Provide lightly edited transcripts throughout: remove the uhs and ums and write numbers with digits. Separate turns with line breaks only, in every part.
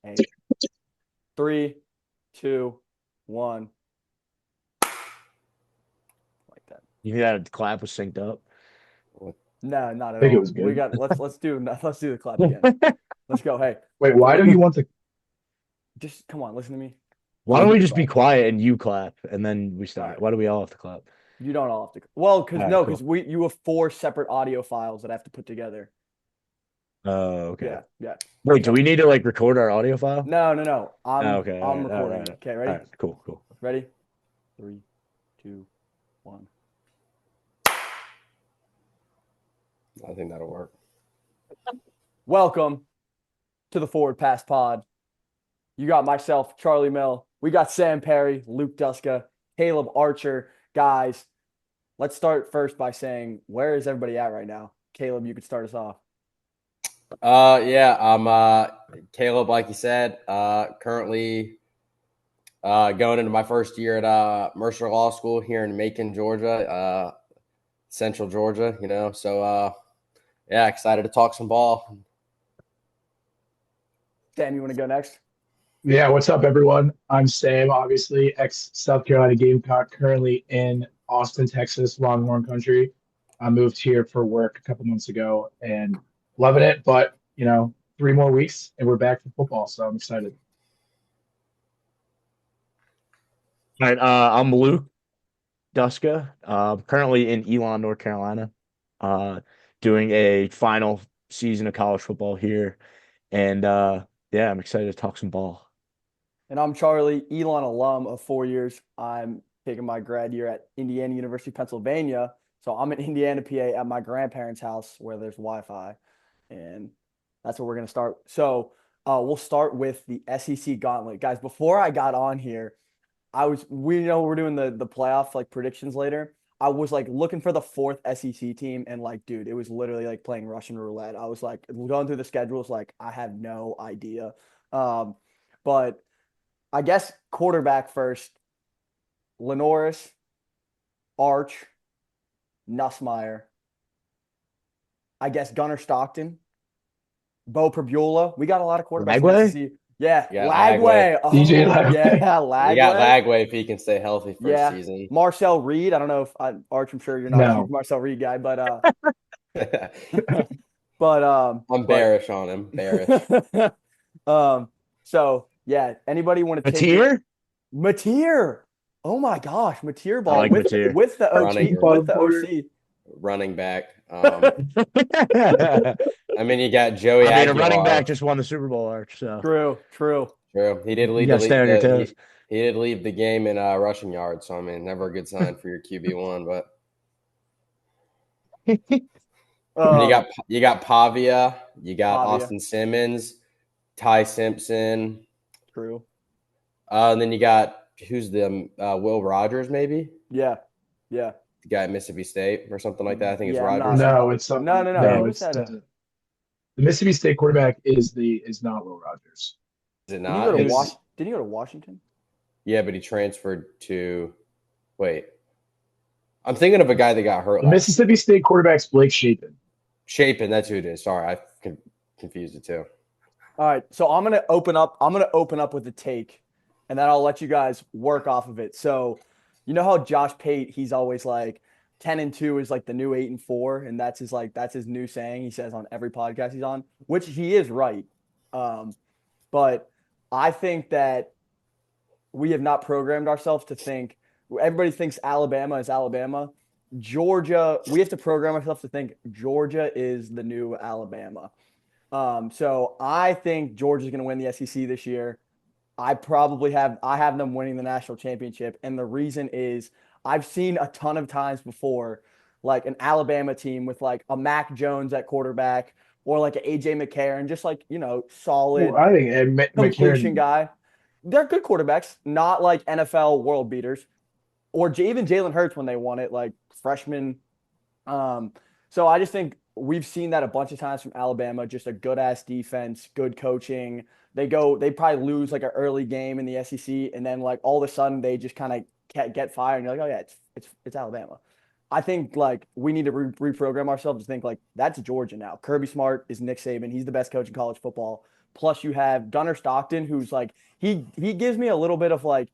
Hey. 3, 2, 1. Like that.
You think that clap was synced up?
No, not
I
at
think it
all.
was
We
good.
got let's do the clap again. Let's go. Hey,
Wait, why do you want to?
just come on, listen to me.
Why
I'll
don't
do
we
the
just be
clap.
quiet and you clap and then we
All
start?
right.
Why do we all have to clap?
You don't all have to. Well,
All
because
right,
no,
cool.
because you have 4 separate audio files that I have to put together.
Oh, okay.
Yeah.
Wait, do
So
we need to like record our audio file?
no.
Oh,
I'm
okay.
I'm
All
recording
right.
it. Okay,
All
ready?
right. Cool.
Ready? 3, 2, 1.
I think that'll work.
Welcome to the Forward Pass Pod. You got myself, Charlie Mill. We got Sam Perry, Luke Duska, Caleb Archer. Guys, let's start first by saying, where is everybody at right now? Caleb, you could start us off.
Yeah, I'm Caleb, like you said, currently going into my first year at Mercer Law School here in Macon, Georgia, Central Georgia, So yeah, excited to talk some ball.
Sam, you want to go next?
Yeah, what's up, everyone? I'm Sam, obviously ex South Carolina Gamecock, currently in Austin, Texas, Longhorn country. I moved here for work a couple months ago and loving it. But 3 more weeks and we're back to football, so I'm excited.
All right. I'm Luke Duska. Currently in Elon, North Carolina. Uh, doing a final season of college football here, and yeah, I'm excited to talk some ball.
And I'm Charlie, Elon alum of 4 years. I'm taking my grad year at Indiana University, Pennsylvania. So I'm in Indiana, PA at my grandparents' house where there's Wi-Fi. And that's where we're going to start. So we'll start with the SEC gauntlet. Guys, before I got on here, we know we're doing the playoff like predictions later. I was like looking for the 4th SEC team and like, dude, it was literally like playing Russian roulette. I was like going through the schedules, like I had no idea. But I guess quarterback first. Lenoris, Arch, Nussmeyer. I guess Gunnar Stockton, Bo Prabula. We got a lot of quarterbacks in the
Lagway?
SEC. Yeah,
You got
Lagway.
DJ
Oh,
Lagway.
yeah,
You got
Lagway.
Lagway if he can stay healthy for a
Yeah,
season.
Marcel Reed. I don't know if Arch. I'm sure you're not a huge
No.
Marcel Reed guy, but
I'm
but
bearish on him. Bearish.
so yeah. Anybody want to
A
take it?
tier?
Mateer. Oh my gosh, Mateer
I
ball
like Mateer.
with the
Running.
OC.
Running back.
I
I mean, you got Joey
mean, a running
Aguilar.
back just won the Super Bowl, Arch. So
True.
True. He did
you
lead
got to stay on your toes.
he did leave the game in rushing yards. So I mean, never a good sign for your QB1. But I mean, you got Pavia, you got
Pavia.
Austin Simmons, Ty Simpson.
True.
And then you got who's the Will Rogers maybe
Yeah.
the guy at Mississippi State or something like that. I think it's
Yeah, I'm
Rogers.
not.
No, it's
No,
something.
no.
No,
Who was
it's
that?
the Mississippi State quarterback is not Will Rogers.
Is it
Did he
not?
go to
It's-
Did he go to Washington?
Yeah, but he transferred to. Wait, I'm thinking of a guy that got hurt
The
last.
Mississippi State quarterback's Blake Shapen.
Shapen, that's who it is. Sorry, I confused it too.
All right. So I'm gonna open up with a take, and then I'll let you guys work off of it. So, you know how Josh Pate, he's always like 10-2 is like the new 8-4, and that's his new saying he says on every podcast he's on, which he is right. But I think that we have not programmed ourselves to think everybody thinks Alabama is Alabama. Georgia, we have to program ourselves to think Georgia is the new Alabama. So I think Georgia's going to win the SEC this year. I have them winning the national championship, and the reason is I've seen a ton of times before, like an Alabama team with like a Mac Jones at quarterback or like an AJ McCarron, just like solid
Well, I think Ed
completion
McCarron.
guy. They're good quarterbacks, not like NFL world beaters or even Jalen Hurts when they won it, like freshman. So I just think we've seen that a bunch of times from Alabama, just a good ass defense, good coaching. They probably lose like an early game in the SEC, and then like all of a sudden they just kind of get fired, and you're like, oh yeah, it's Alabama. I think like we need to reprogram ourselves to think like that's Georgia now. Kirby Smart is Nick Saban. He's the best coach in college football. Plus you have Gunnar Stockton, who's like he gives me a little bit of like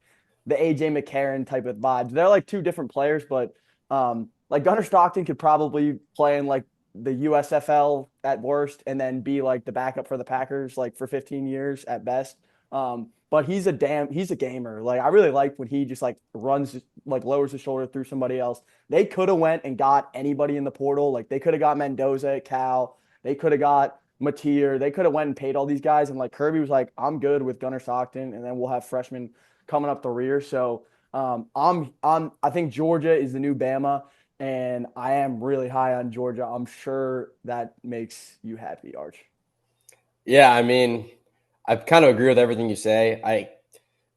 the AJ McCarron type of vibes. They're like two different players, but like Gunnar Stockton could probably play in like the USFL at worst, and then be like the backup for the Packers like for 15 years at best. But he's a gamer. Like I really like when he just like runs, like lowers his shoulder through somebody else. They could have went and got anybody in the portal. Like they could have got Mendoza at Cal. They could have got Mateer. They could have went and paid all these guys. And like Kirby was like, I'm good with Gunnar Stockton, and then we'll have freshmen coming up the rear. So I think Georgia is the new Bama, and I am really high on Georgia. I'm sure that makes you happy, Arch.
Yeah, I mean, I kind of agree with everything you say.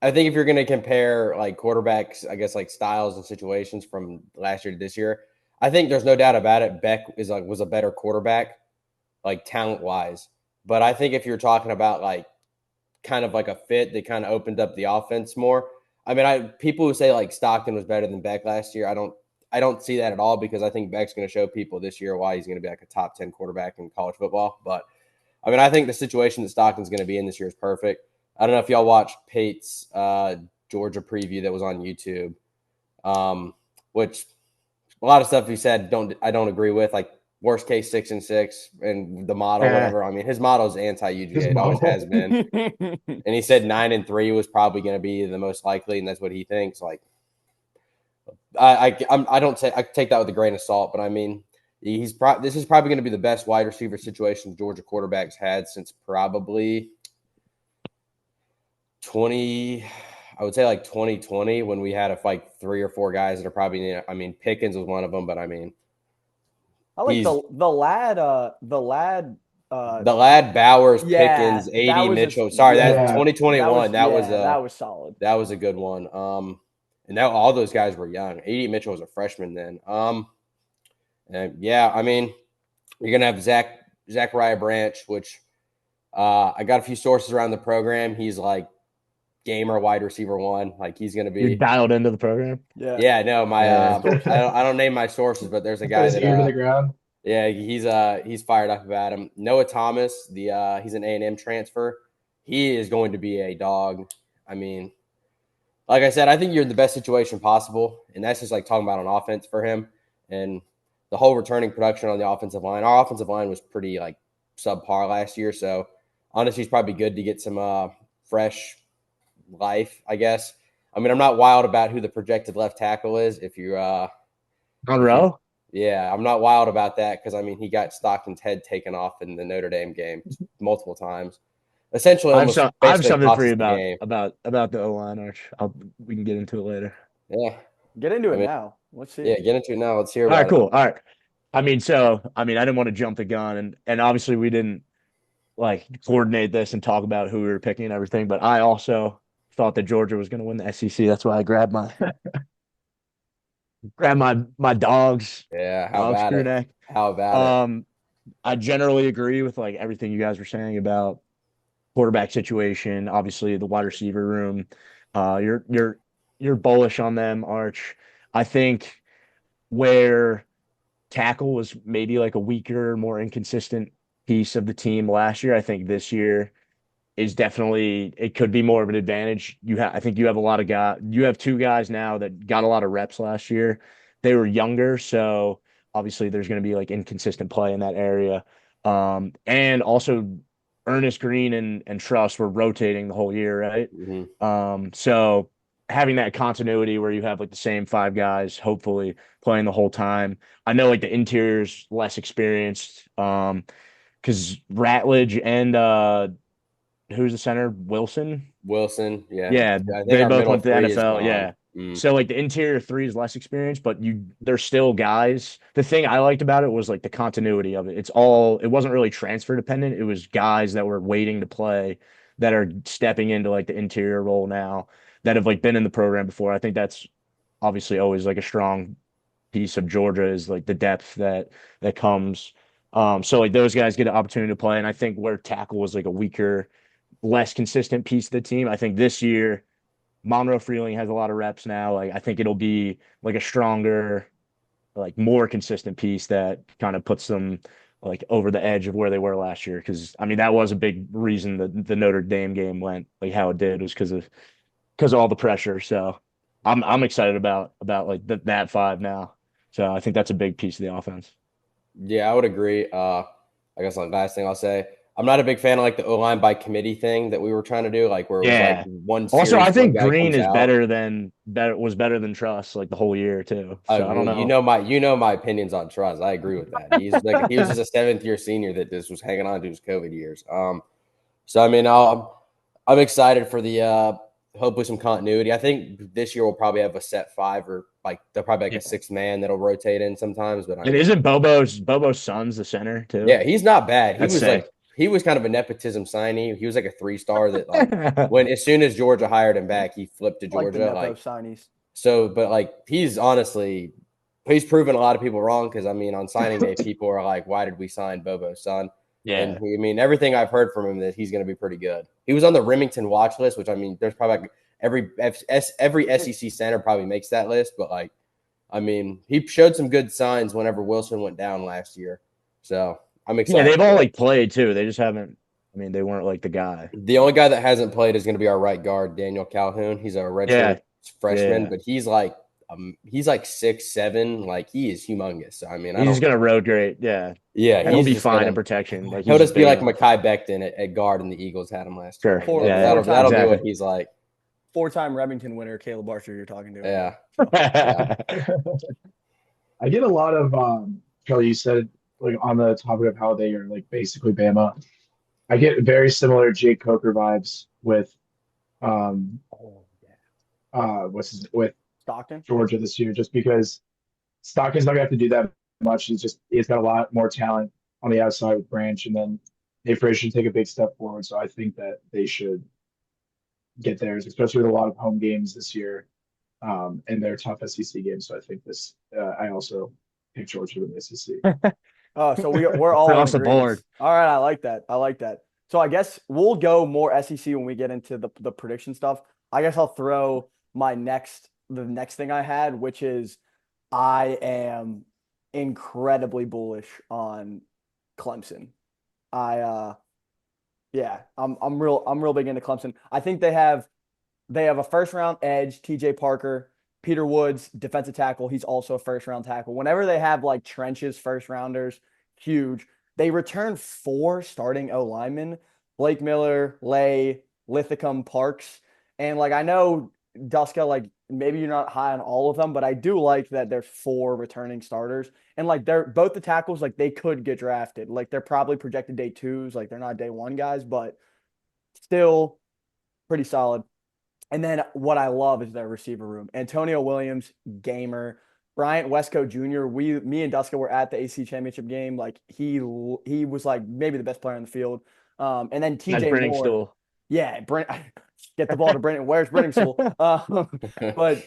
I think if you're going to compare like quarterbacks, I guess like styles and situations from last year to this year, I think there's no doubt about it. Beck was a better quarterback, like talent wise. But I think if you're talking about like kind of like a fit that kind of opened up the offense more. I mean, people who say like Stockton was better than Beck last year, I don't see that at all, because I think Beck's going to show people this year why he's going to be like a top 10 quarterback in college football. But I mean, I think the situation that Stockton's going to be in this year is perfect. I don't know if y'all watched Pate's Georgia preview that was on YouTube, which a lot of stuff he said I don't agree with. Like worst case 6-6 and the model, whatever. I mean, his model is anti-UGA. It always has been. And he said 9-3 was probably going to be the most likely, and that's what he thinks. Like, I take that with a grain of salt, but I mean, this is probably going to be the best wide receiver situation Georgia quarterbacks had since probably 20. I would say like 2020, when we had like 3 or 4 guys that are probably. I mean, Pickens was one of them, but I mean,
I like the lad
Bowers,
yeah,
Pickens,
that
AD
was
Mitchell. Sorry,
yeah,
that's 2021. That
was solid.
That was a good one. And now all those guys were young. AD Mitchell was a freshman then. And yeah, I mean, you're gonna have Zachariah Branch, which I got a few sources around the program. He's like gamer wide receiver 1. Like he's gonna be.
You're dialed into the program.
Yeah. No, my I don't name my sources, but there's a guy
His
that
ear to the ground.
Yeah, he's fired up about him. Noah Thomas, he's an A&M transfer. He is going to be a dog. I mean, like I said, I think you're in the best situation possible, and that's just like talking about on offense for him and the whole returning production on the offensive line. Our offensive line was pretty like subpar last year, so honestly, it's probably good to get some fresh life, I guess. I mean, I'm not wild about who the projected left tackle is. If you're
Monroe.
Yeah, I'm not wild about that, because I mean he got Stockton's head taken off in the Notre Dame game multiple times. Essentially,
I have something for you
game.
about the O-line, Arch. We can get into it later.
Yeah,
get into it now. Let's see.
Yeah, get into it now. Let's hear
about
it.
All right, cool. All right. I mean, I didn't want to jump the gun, and obviously we didn't like coordinate this and talk about who we were picking and everything, but I also thought that Georgia was going to win the SEC. That's why I grabbed my dogs.
Yeah,
how about it?
How about it?
I generally agree with like everything you guys were saying about quarterback situation. Obviously, the wide receiver room. You're bullish on them, Arch. I think where tackle was maybe like a weaker, more inconsistent piece of the team last year, I think this year is definitely, it could be more of an advantage. I think you have a lot of guys. You have 2 guys now that got a lot of reps last year. They were younger, so obviously there's going to be like inconsistent play in that area. And also Ernest Green and Truss were rotating the whole year, right?
Mm-hmm.
So having that continuity where you have like the same 5 guys, hopefully playing the whole time. I know like the interior's less experienced, because Ratledge and who's the center? Wilson,
yeah.
They both went to the NFL.
Yeah.
So like the interior 3 is less experienced, but they're still guys. The thing I liked about it was like the continuity of it. It wasn't really transfer dependent. It was guys that were waiting to play that are stepping into like the interior role now, that have like been in the program before. I think that's obviously always like a strong piece of Georgia, is like the depth that comes. So like those guys get an opportunity to play. And I think where tackle was like a weaker, less consistent piece of the team, I think this year Monroe Freeling has a lot of reps now. Like I think it'll be like a stronger like more consistent piece that kind of puts them like over the edge of where they were last year. Because I mean, that was a big reason that the Notre Dame game went like how it did, was because of all the pressure. So I'm excited about like that five now. So I think that's a big piece of the offense.
Yeah, I would agree. I guess the last thing I'll say, I'm not a big fan of like the O-line by committee thing that we were trying to do, like where it was like
Yeah.
one
Also,
series,
I
one
think
guy
Green
comes
is
out.
better than Truss like the whole year too. So I don't know.
You know my opinions on Truz. I agree with that. He was just a 7th-year senior that just was hanging on to his COVID years. So I mean, I'm excited for the hopefully some continuity. I think this year we'll probably have a set 5, or like they'll probably like
Yeah.
a 6th man that'll rotate in sometimes. But I
And
mean,
isn't Bobo's son's the center too?
yeah, he's not bad.
That's sick.
He was kind of a nepotism signee. He was like a 3-star that like when as soon as Georgia hired him back, he flipped to
I like the
Georgia.
Nepo signees.
So, but like he's proven a lot of people wrong, because I mean on signing day people are like, why did we sign Bobo's son?
Yeah.
And I mean everything I've heard from him that he's going to be pretty good. He was on the Remington watch list, which I mean there's probably like every SEC center probably makes that list, but like I mean he showed some good signs whenever Wilson went down last year. So I'm excited.
Yeah, they've all like played too. They just haven't. I mean, they weren't like the guy.
The only guy that hasn't played is going to be our right guard, Daniel Calhoun. He's a redshirt freshman, but he's like 6'7". Like he is humongous. So, I mean,
he's gonna road grade. Yeah, he'll be fine in protection. Like
he'll just be like Mekhi Becton at guard, and the Eagles had him last year.
Sure.
That'll be what he's like.
4-time Remington winner, Caleb Archer, you're talking to.
Yeah.
I get a lot of Charlie, you said like on the topic of how they are like basically Bama. I get very similar Jake Coker vibes with with
Stockton,
Georgia this year, just because Stockton's not gonna have to do that much. He's got a lot more talent on the outside with Branch, and then Nate Frazier should take a big step forward. So I think that they should get theirs, especially with a lot of home games this year, and their tough SEC games. So I think this. I also pick Georgia to the SEC.
Oh, so we're all
across the board.
All right, I like that. So I guess we'll go more SEC when we get into the prediction stuff. I guess I'll throw the next thing I had, which is I am incredibly bullish on Clemson. I'm real big into Clemson. I think they have a first round edge, TJ Parker. Peter Woods, defensive tackle. He's also a first-round tackle. Whenever they have like trenches first-rounders, huge. They return 4 starting O-linemen, Blake Miller, Lay, Lithicum, Parks. And like I know, Duska, like maybe you're not high on all of them, but I do like that there's 4 returning starters. And like they're both the tackles, like they could get drafted. Like they're probably projected day 2s. Like they're not day 1 guys, but still pretty solid. And then what I love is their receiver room. Antonio Williams, gamer. Bryant Wesco Jr. Me and Duska were at the AC Championship game. Like he was like maybe the best player in the field. And then TJ Moore.
Stool.
Yeah, get the ball to Brennan. Where's Brennan Stool? But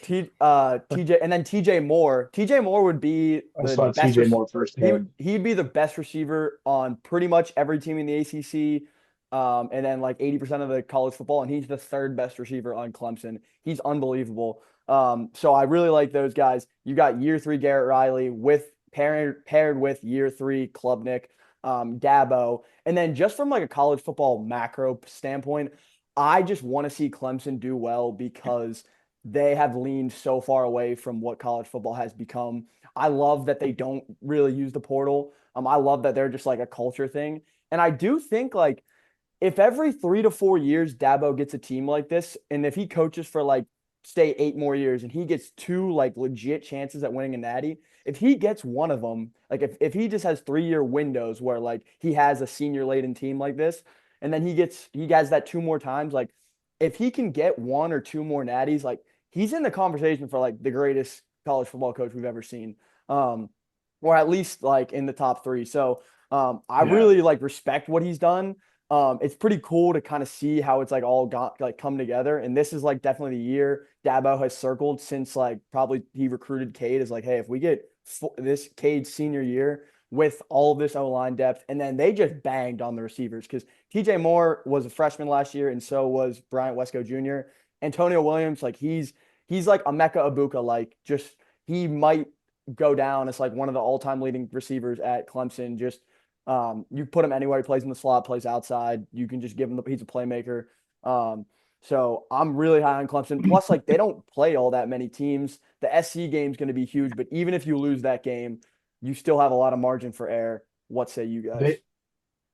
TJ and then TJ Moore. TJ Moore would be
the best. TJ Moore first.
He'd be the best receiver on pretty much every team in the ACC. And then like 80% of the college football, and he's the 3rd best receiver on Clemson. He's unbelievable. So I really like those guys. You got year 3 Garrett Riley paired with year 3 Klubnik, Dabo. And then just from like a college football macro standpoint, I just want to see Clemson do well because they have leaned so far away from what college football has become. I love that they don't really use the portal. I love that they're just like a culture thing. And I do think like, if every 3 to 4 years Dabo gets a team like this, and if he coaches for like, say 8 more years and he gets 2 like legit chances at winning a natty, if he gets one of them, like if he just has 3-year windows where like he has a senior laden team like this, and then he has that 2 more times, like if he can get 1 or 2 more natties, like he's in the conversation for like the greatest college football coach we've ever seen. Or at least like in the top 3. So I really like respect what he's done. It's pretty cool to kind of see how it's like all got like come together. And this is like definitely the year Dabo has circled since like probably he recruited Cade is like, hey, if we get this Cade senior year with all of this O-line depth, and then they just banged on the receivers because TJ Moore was a freshman last year, and so was Bryant Wesco Jr. Antonio Williams, like he's like Emeka Ibuka, like just he might go down as like one of the all-time leading receivers at Clemson. Just you put him anywhere, he plays in the slot, plays outside. You can just give him he's a playmaker. So I'm really high on Clemson. Plus, like they don't play all that many teams. The SC game is going to be huge, but even if you lose that game, you still have a lot of margin for error. What say you guys?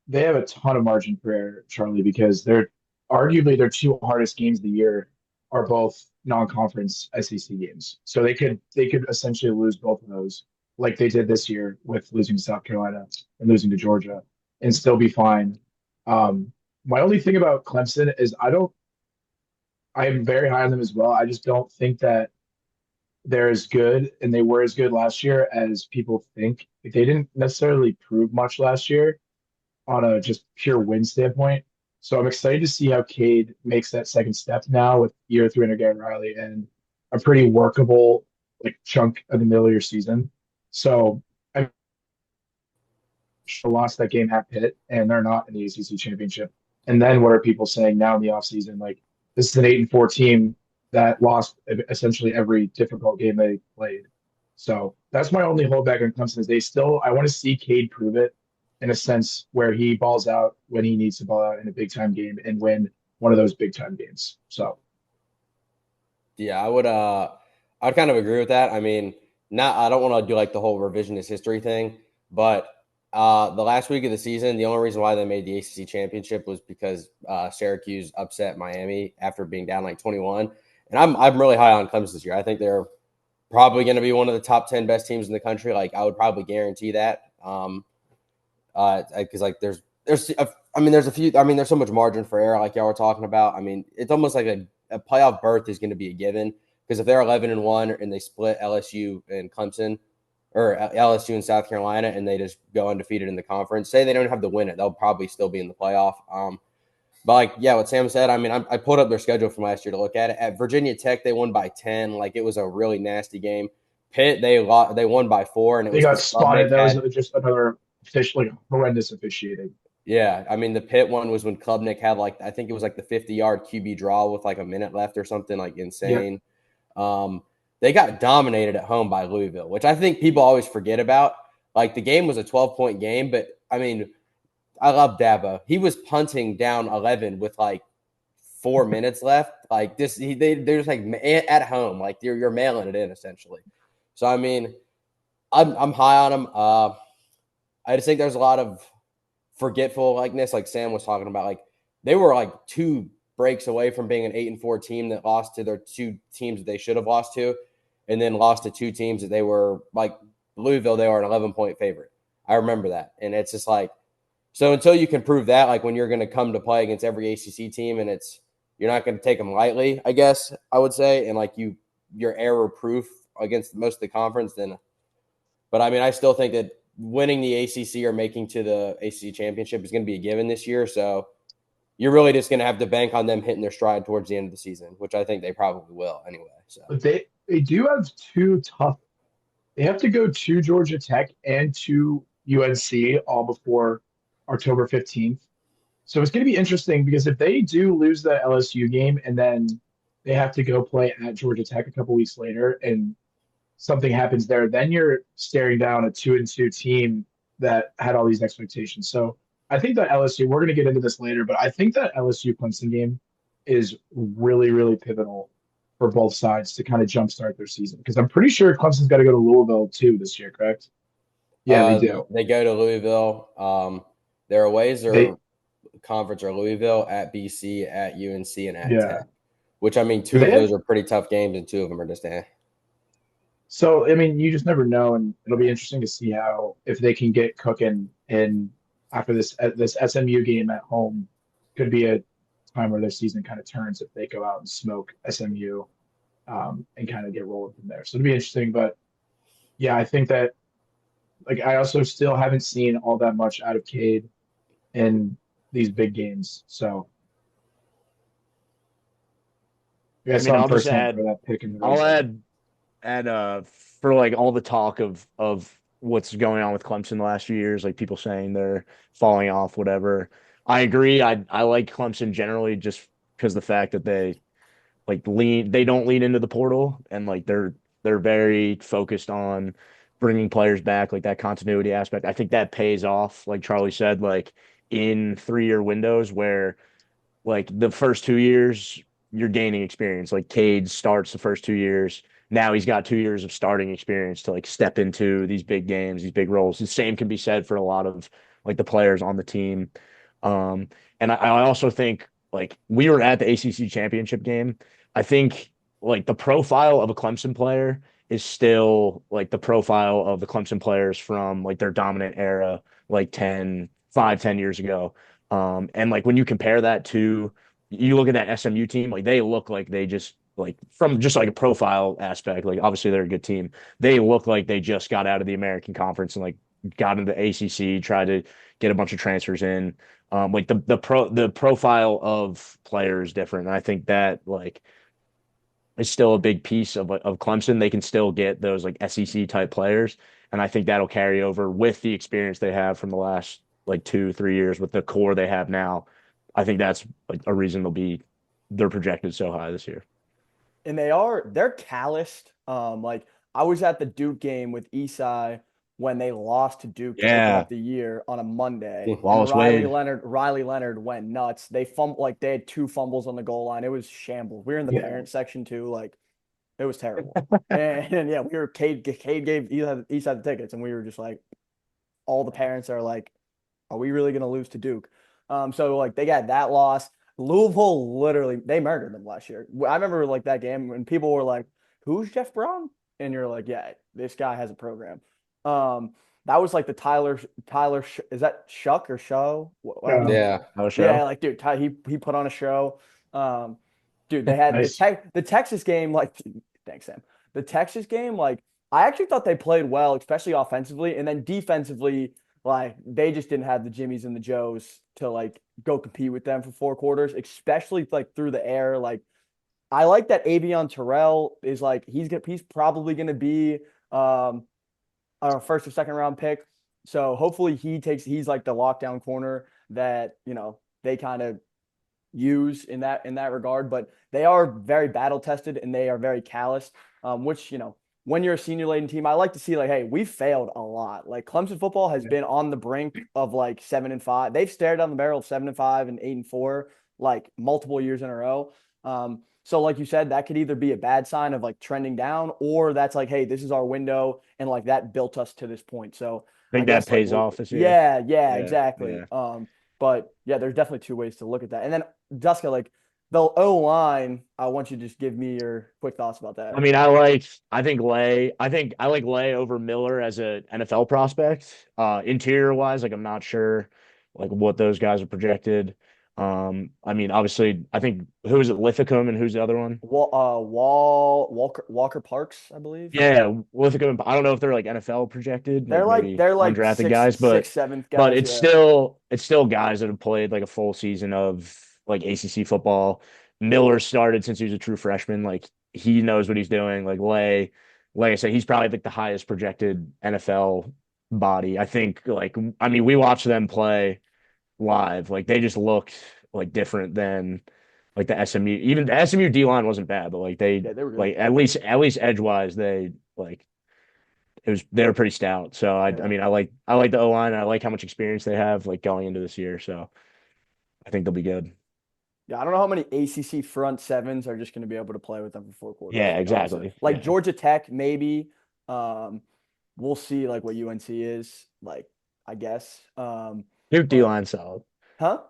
They have a ton of margin for error, Charlie, because they're arguably their two hardest games of the year are both non-conference SEC games. So they could essentially lose both of those, like they did this year with losing to South Carolina and losing to Georgia, and still be fine. My only thing about Clemson is I am very high on them as well. I just don't think that they're as good and they were as good last year as people think. Like, they didn't necessarily prove much last year on a just pure win standpoint. So I'm excited to see how Cade makes that second step now with year three under Garrett Riley and a pretty workable like chunk of the middle of your season. So I lost that game at Pitt and they're not in the ACC championship. And then what are people saying now in the offseason? Like, this is an 8-4 team that lost essentially every difficult game they played. So that's my only holdback on Clemson is I want to see Cade prove it in a sense where he balls out when he needs to ball out in a big time game and win one of those big time games. So
Yeah, I'd kind of agree with that. I mean, I don't want to do like the whole revisionist history thing, but the last week of the season, the only reason why they made the ACC championship was because Syracuse upset Miami after being down like 21. And I'm really high on Clemson this year. I think they're probably going to be one of the top 10 best teams in the country. Like, I would probably guarantee that. Because like there's a few. I mean, there's so much margin for error, like y'all were talking about. I mean, it's almost like a playoff berth is going to be a given because if they're 11-1 and they split LSU and Clemson, or LSU and South Carolina, and they just go undefeated in the conference, say they don't have to win it, they'll probably still be in the playoff. But like, yeah, what Sam said, I mean, I pulled up their schedule from last year to look at it. At Virginia Tech, they won by 10. Like, it was a really nasty game. Pitt, they won by 4, and
they got spotted. That was just another horrendous officiating.
Yeah, I mean, the Pitt one was when Klubnik had I think it was like the 50-yard QB draw with like a minute left or something, like insane. Yep. They got dominated at home by Louisville, which I think people always forget about. Like, the game was a 12-point game, but I mean, I love Dabo. He was punting down 11 with like 4 minutes left. Like this, they're just like at home, like you're mailing it in essentially. So I mean, I'm high on him. I just think there's a lot of forgetfulness, like Sam was talking about. Like, they were like 2 breaks away from being an 8-4 team that lost to their 2 teams that they should have lost to, and then lost to 2 teams that they were like Louisville. They were an 11-point favorite. I remember that, and it's just like, so until you can prove that, like when you're going to come to play against every ACC team, and you're not going to take them lightly, I guess I would say, and like you're error proof against most of the conference, then. But I mean, I still think that winning the ACC or making to the ACC championship is going to be a given this year. So you're really just going to have to bank on them hitting their stride towards the end of the season, which I think they probably will anyway. So,
but they do have 2 tough. They have to go to Georgia Tech and to UNC all before October 15th. So it's going to be interesting because if they do lose the LSU game and then they have to go play at Georgia Tech a couple weeks later and something happens there, then you're staring down a 2-2 team that had all these expectations. So I think that LSU, we're going to get into this later, but I think that LSU Clemson game is really, really pivotal for both sides to kind of jumpstart their season. Because I'm pretty sure Clemson's got to go to Louisville too this year, correct? Yeah, they do.
They go to Louisville. Their aways are conference are Louisville, at BC, at UNC, and at Tech. Which, I mean, 2 of those are pretty tough games, and 2 of them are just
So, I mean, you just never know, and it'll be interesting to see if they can get cooking in after this SMU game at home. Could be a time where their season kind of turns if they go out and smoke SMU and kind of get rolling from there. So it'll be interesting. But yeah, I think that I also still haven't seen all that much out of Cade in these big games. So
I mean, I'll just add.
For that pick
I'll add for like all the talk of what's going on with Clemson the last few years, like people saying they're falling off, whatever. I agree. I like Clemson generally just because the fact that they don't lean into the portal, and like they're very focused on bringing players back, like that continuity aspect. I think that pays off, like Charlie said, like in 3-year windows where like the first 2 years you're gaining experience. Like Cade starts the first 2 years. Now he's got 2 years of starting experience to like step into these big games, these big roles. The same can be said for a lot of like the players on the team. And I also think like we were at the ACC championship game. I think like the profile of a Clemson player is still like the profile of the Clemson players from like their dominant era, like 10 years ago. And like when you compare that to you look at that SMU team, like they look like they just like from just like a profile aspect, like obviously they're a good team. They look like they just got out of the American Conference and like got into the ACC, tried to get a bunch of transfers in. Like the profile of players is different. And I think that like is still a big piece of Clemson. They can still get those like SEC type players, and I think that'll carry over with the experience they have from the last like 2-3 years with the core they have now. I think that's like a reason they're projected so high this year.
And they're calloused. Like I was at the Duke game with Esai when they lost to Duke to open
Yeah.
up the year on a Monday. And
Wallace
Riley
Wade.
Leonard went nuts. They had 2 fumbles on the goal line. It was shambles. We were in the parent section too. Like it was terrible. and yeah, Cade gave Esai the tickets, and we were just like, all the parents are like, are we really gonna lose to Duke? So like they got that loss. Louisville literally they murdered them last year. I remember like that game when people were like, "Who's Jeff Brown?" And you're like, "Yeah, this guy has a program." That was like the Tyler. Is that Shuck or Show?
Yeah.
Yeah, like dude, he put on a show. Dude, they had
Nice.
the Texas game. Like, thanks, Sam. The Texas game, like I actually thought they played well, especially offensively, and then defensively. Like they just didn't have the Jimmies and the Joes to like go compete with them for 4 quarters, especially like through the air. Like I like that Avion Terrell is like he's probably gonna be a first or second round pick. So hopefully he's like the lockdown corner that they kind of use in that regard. But they are very battle tested and they are very callous, which when you're a senior laden team, I like to see like, hey, we failed a lot. Like Clemson football has been on the brink of like 7-5. They've stared down the barrel of 7-5 and 8-4 like multiple years in a row. So like you said, that could either be a bad sign of like trending down, or that's like, hey, this is our window, and like that built us to this point. So
I think that pays off this year.
Yeah, exactly.
Yeah.
But yeah, there's definitely 2 ways to look at that. And then Duska, like the O-line, I want you to just give me your quick thoughts about that.
I mean, I think I like Lay over Miller as an NFL prospect. Interior wise, like I'm not sure like what those guys are projected. I mean, obviously, I think who is it, Lithicum, and who's the other one?
Walker Parks, I believe.
Yeah, Lithicum. I don't know if they're like NFL projected.
They're like
undrafted guys, but
7th guys.
But it's still guys that have played like a full season of like ACC football. Miller started since he was a true freshman. Like he knows what he's doing. Like I said, he's probably like the highest projected NFL body. I think I mean, we watched them play live. Like they just looked like different than like the SMU. Even the SMU D line wasn't bad, but like they
were good.
like at least edgewise they like they were pretty stout. So I mean I like the O line, and I like how much experience they have like going into this year. So I think they'll be good.
Yeah, I don't know how many ACC front sevens are just going to be able to play with them for 4 quarters.
Yeah, exactly.
Like Georgia Tech, maybe. We'll see like what UNC is like. I guess.
Duke D line solid.
Huh?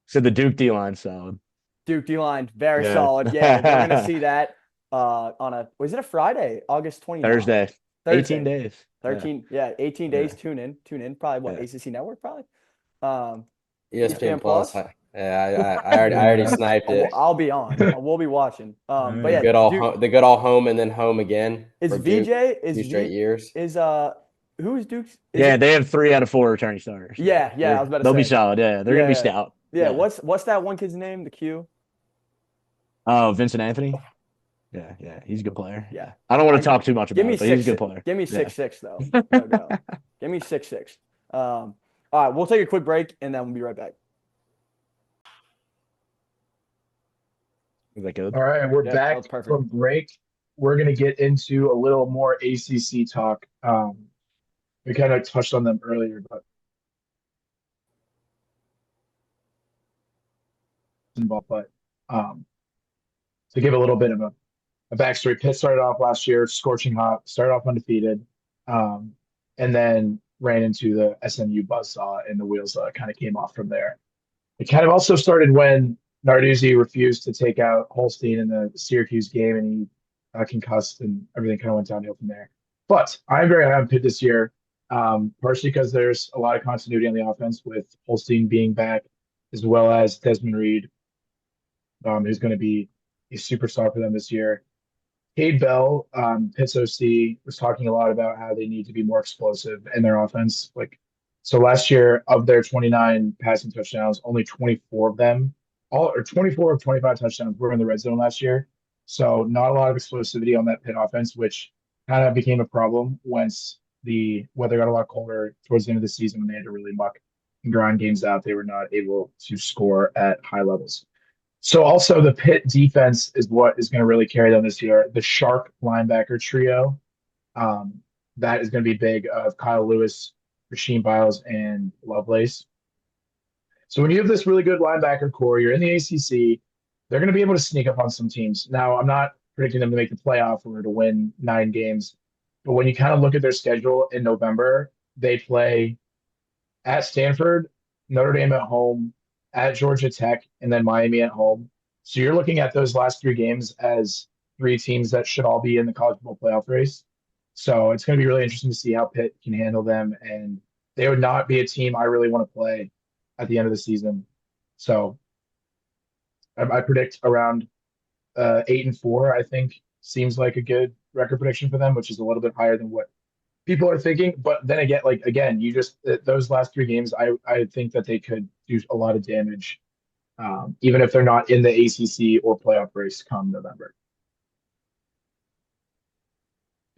So the Duke D line solid.
Duke D line very solid. Yeah, we're gonna see that was it a Friday, August 29th?
Thursday. 18 days.
13. Yeah, 18 days. Tune in. Probably what ACC Network probably.
ESPN Plus. Yeah, I already sniped it.
I'll be on. We'll be watching. But yeah,
the good all home and then home again.
Is VJ
Duke, 2 straight years?
Is who's Duke's?
They have 3 out of 4 returning starters.
Yeah. I was about to say
they'll be solid. Yeah, they're gonna be stout.
Yeah. What's that one kid's name? The Q.
Oh, Vincent Anthony. Yeah, he's a good player.
Yeah,
I don't want to talk too much about it, but he's a good player.
Give me 6'6" though. No. Give me 6'6". All right, we'll take a quick break and then we'll be right back.
Is that good?
All right, we're back from break. we're going to get into a little more ACC talk. We kind of touched on them earlier, but to give a little bit of a backstory, Pitt started off last year scorching hot, started off undefeated, and then ran into the SMU buzzsaw, and the wheels kind of came off from there. It kind of also started when Narduzzi refused to take out Holstein in the Syracuse game, and he concussed, and everything kind of went downhill from there. But I'm very high on Pitt this year, partially because there's a lot of continuity on the offense with Holstein being back, as well as Desmond Reed, who's going to be a superstar for them this year. Cade Bell, Pitt's OC, was talking a lot about how they need to be more explosive in their offense. So last year, of their 29 passing touchdowns, only 24 of them, 24 of 25 touchdowns were in the red zone last year. So not a lot of explosivity on that Pitt offense, which kind of became a problem once the weather got a lot colder towards the end of the season when they had to really muck and grind games out. They were not able to score at high levels. So also the Pitt defense is what is going to really carry them this year. The sharp linebacker trio, that is going to be big, of Kyle Lewis, Rasheem Biles, and Lovelace. So when you have this really good linebacker core, you're in the ACC, they're going to be able to sneak up on some teams. Now, I'm not predicting them to make the playoff or to win 9 games, but when you kind of look at their schedule in November, they play at Stanford, Notre Dame at home, at Georgia Tech, and then Miami at home. So you're looking at those last 3 games as 3 teams that should all be in the college football playoff race. So it's going to be really interesting to see how Pitt can handle them. And they would not be a team I really want to play at the end of the season. So I predict around 8-4, I think seems like a good record prediction for them, which is a little bit higher than what people are thinking. But then again, you just those last 3 games, I think that they could do a lot of damage, even if they're not in the ACC or playoff race come November.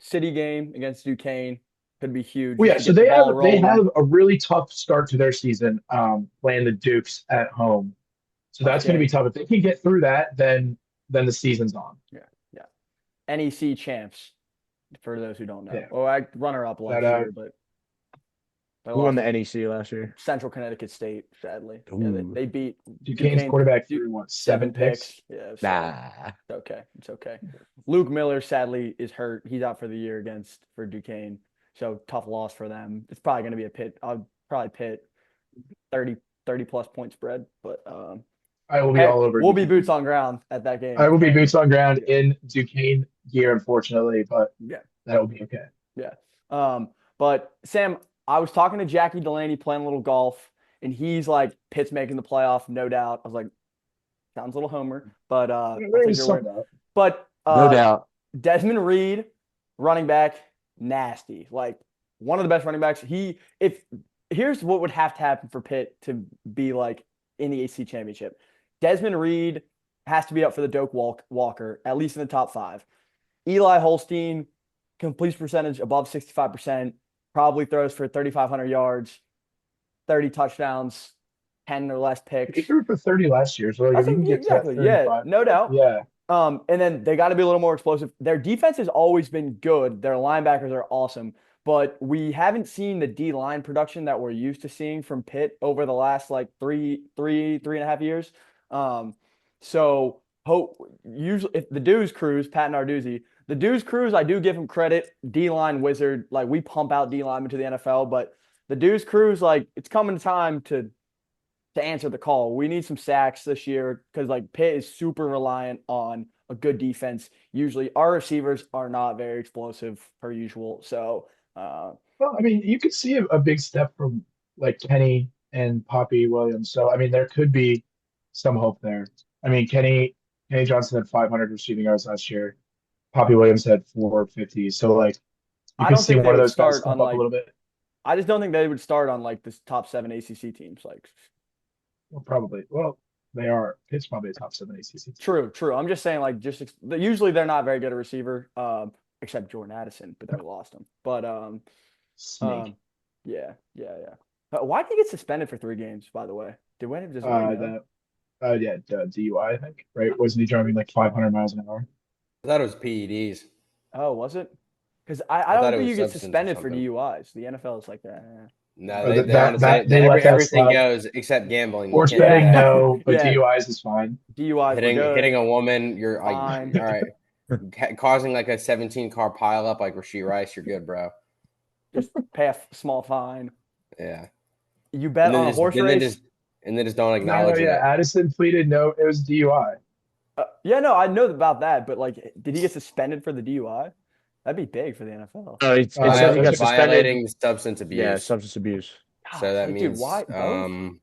City game against Duquesne could be huge.
Well, yeah,
Just
so
get the
they
ball rolling.
have a really tough start to their season, playing the Dukes at home. So that's going to be tough. If they can get through that, then the season's on.
Yeah. NEC champs, for those who don't know.
Yeah.
Well, I runner-up last year, but
who won the NEC last year?
Central Connecticut State, sadly. Yeah, they beat
Duquesne's quarterback threw what, 7 picks?
Yeah.
Nah.
It's okay. Luke Miller, sadly, is hurt. He's out for the year for Duquesne. So tough loss for them. It's probably going to be a Pitt. Probably Pitt 30 plus point spread, but
I will be all over.
We'll be boots on ground at that game.
I will be boots on ground in Duquesne gear, unfortunately, but
yeah,
that'll be okay.
Yeah. But Sam, I was talking to Jackie Delaney playing a little golf, and he's like, Pitt's making the playoff, no doubt. I was like, sounds a little homer, but but
no doubt.
Desmond Reed, running back, nasty. Like one of the best running backs. Here's what would have to happen for Pitt to be like in the ACC championship. Desmond Reed has to be up for the Doak Walker, at least in the top 5. Eli Holstein, complete percentage above 65%, probably throws for 3,500 yards, 30 touchdowns, 10 or less picks.
He threw for 30 last year, so
I think exactly. Yeah, no doubt.
Yeah.
And then they got to be a little more explosive. Their defense has always been good. Their linebackers are awesome, but we haven't seen the D-line production that we're used to seeing from Pitt over the last like three and a half years. So usually if the Dews Crews, Pat Narduzzi, the Dews Crews, I do give him credit. D-line wizard, like we pump out D-line into the NFL, but the Dews Crews, like it's coming time to answer the call. We need some sacks this year because like Pitt is super reliant on a good defense. Usually our receivers are not very explosive per usual. So,
well, I mean, you could see a big step from like Kenny and Poppy Williams. So, I mean, there could be some hope there. I mean, Kenny Johnson had 500 receiving yards last year. Poppy Williams had 450. So, like, you can see one of those guys step up a little bit.
I just don't think they would start on like this top 7 ACC teams. Like,
well, probably. Well, they are. Pitt's probably a top 7 ACC team.
True. I'm just saying, like, usually they're not very good at receiver, except Jordan Addison, but they lost him. But
Snake.
Yeah. Why did he get suspended for 3 games? By the way, did Wayne just
DUI, I think. Right? Wasn't he driving like 500 miles an hour?
I thought it was PEDs.
Oh, was it? Because I
I
don't
thought it
think
was
you get
substance or
suspended for
something.
DUIs. The NFL is like,
No,
Or
they honestly
they let that
everything
slide.
goes except gambling. You
Sports
can't do
betting,
that.
no, but
Yeah.
DUIs is fine.
DUIs were good.
Hitting a woman, you're like,
Fine.
all right. Causing like a 17-car pileup like Rashee Rice, you're good, bro.
Just pay a small fine.
Yeah.
You bet on a horse race?
And then just don't
No,
acknowledge
yeah,
it.
Addison pleaded no, it was DUI.
Yeah, no, I know about that, but like, did he get suspended for the DUI? That'd be big for the NFL.
It says he got suspended.
Violating substance abuse.
Yeah, substance abuse.
So that
Gosh,
means,
dude, why both?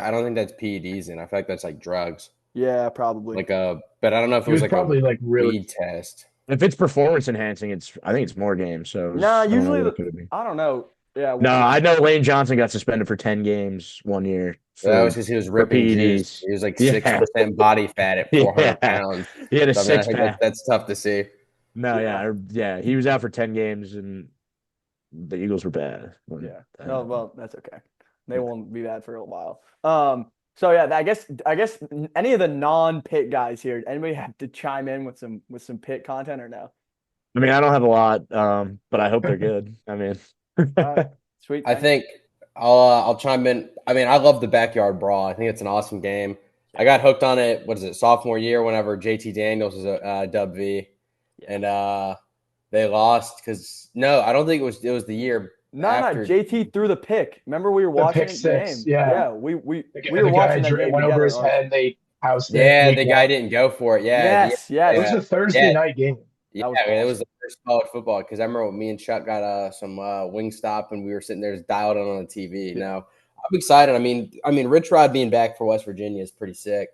I don't think that's PEDs, and I feel like that's like drugs.
Yeah, probably.
But I don't know if
He
it was
was
like
probably
a
like really.
weed test.
If it's performance enhancing, I think it's more games. So
Nah,
I don't know
usually
what it could be.
I don't know. Yeah.
No, I know Lane Johnson got suspended for 10 games 1 year.
That was because he was ripping juice.
PEDs.
He was like
Yeah.
6% body fat at 400
Yeah.
pounds.
He had a
So, I mean, I
six
think
pack.
that's tough to see.
No,
Yeah.
yeah. He was out for 10 games, and the Eagles were bad.
Yeah. No, well, that's okay. They won't be bad for a while. So yeah, I guess any of the non-Pitt guys here, anybody have to chime in with some Pitt content or no?
I mean, I don't have a lot, but I hope they're good. I mean,
All right. Sweet.
I think I'll chime in. I mean, I love the backyard brawl. I think it's an awesome game. I got hooked on it. What is it? Sophomore year, whenever JT Daniels was a Dub V, and they lost because I don't think it was the year.
No,
after.
JT threw the pick. Remember we were watching
pick
the
six,
game.
Yeah,
we were
the
watching that
guy
game
went
together.
over his head. And they housed it.
Yeah, the guy didn't go for it. Yeah,
Yes.
It was a Thursday night game.
Yeah,
was awesome.
It was the first college football because I remember when me and Chuck got some Wingstop and we were sitting there just dialed in on the TV.
Yeah.
Now I'm excited. I mean, Rich Rod being back for West Virginia is pretty sick,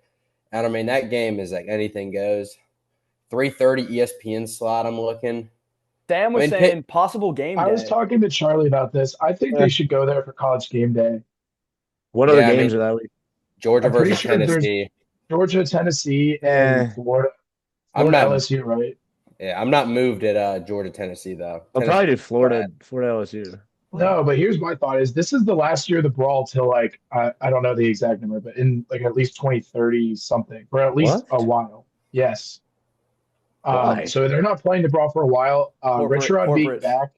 and I mean that game is like anything goes. 3:30 ESPN slot. I'm looking.
Sam was saying possible game day.
I was talking to Charlie about this. I think they should go there for college game day.
what other games are that week?
Georgia versus Tennessee.
Georgia, Tennessee, and Florida.
I'm not
LSU, right?
Yeah, I'm not moved at Georgia, Tennessee though.
I'll probably do Florida LSU.
No, but here's my thought: is this is the last year of the brawl till like I don't know the exact number, but in like at least 2030 something for at least a while. Yes. So they're not playing the brawl for a while. Rich Rod being back,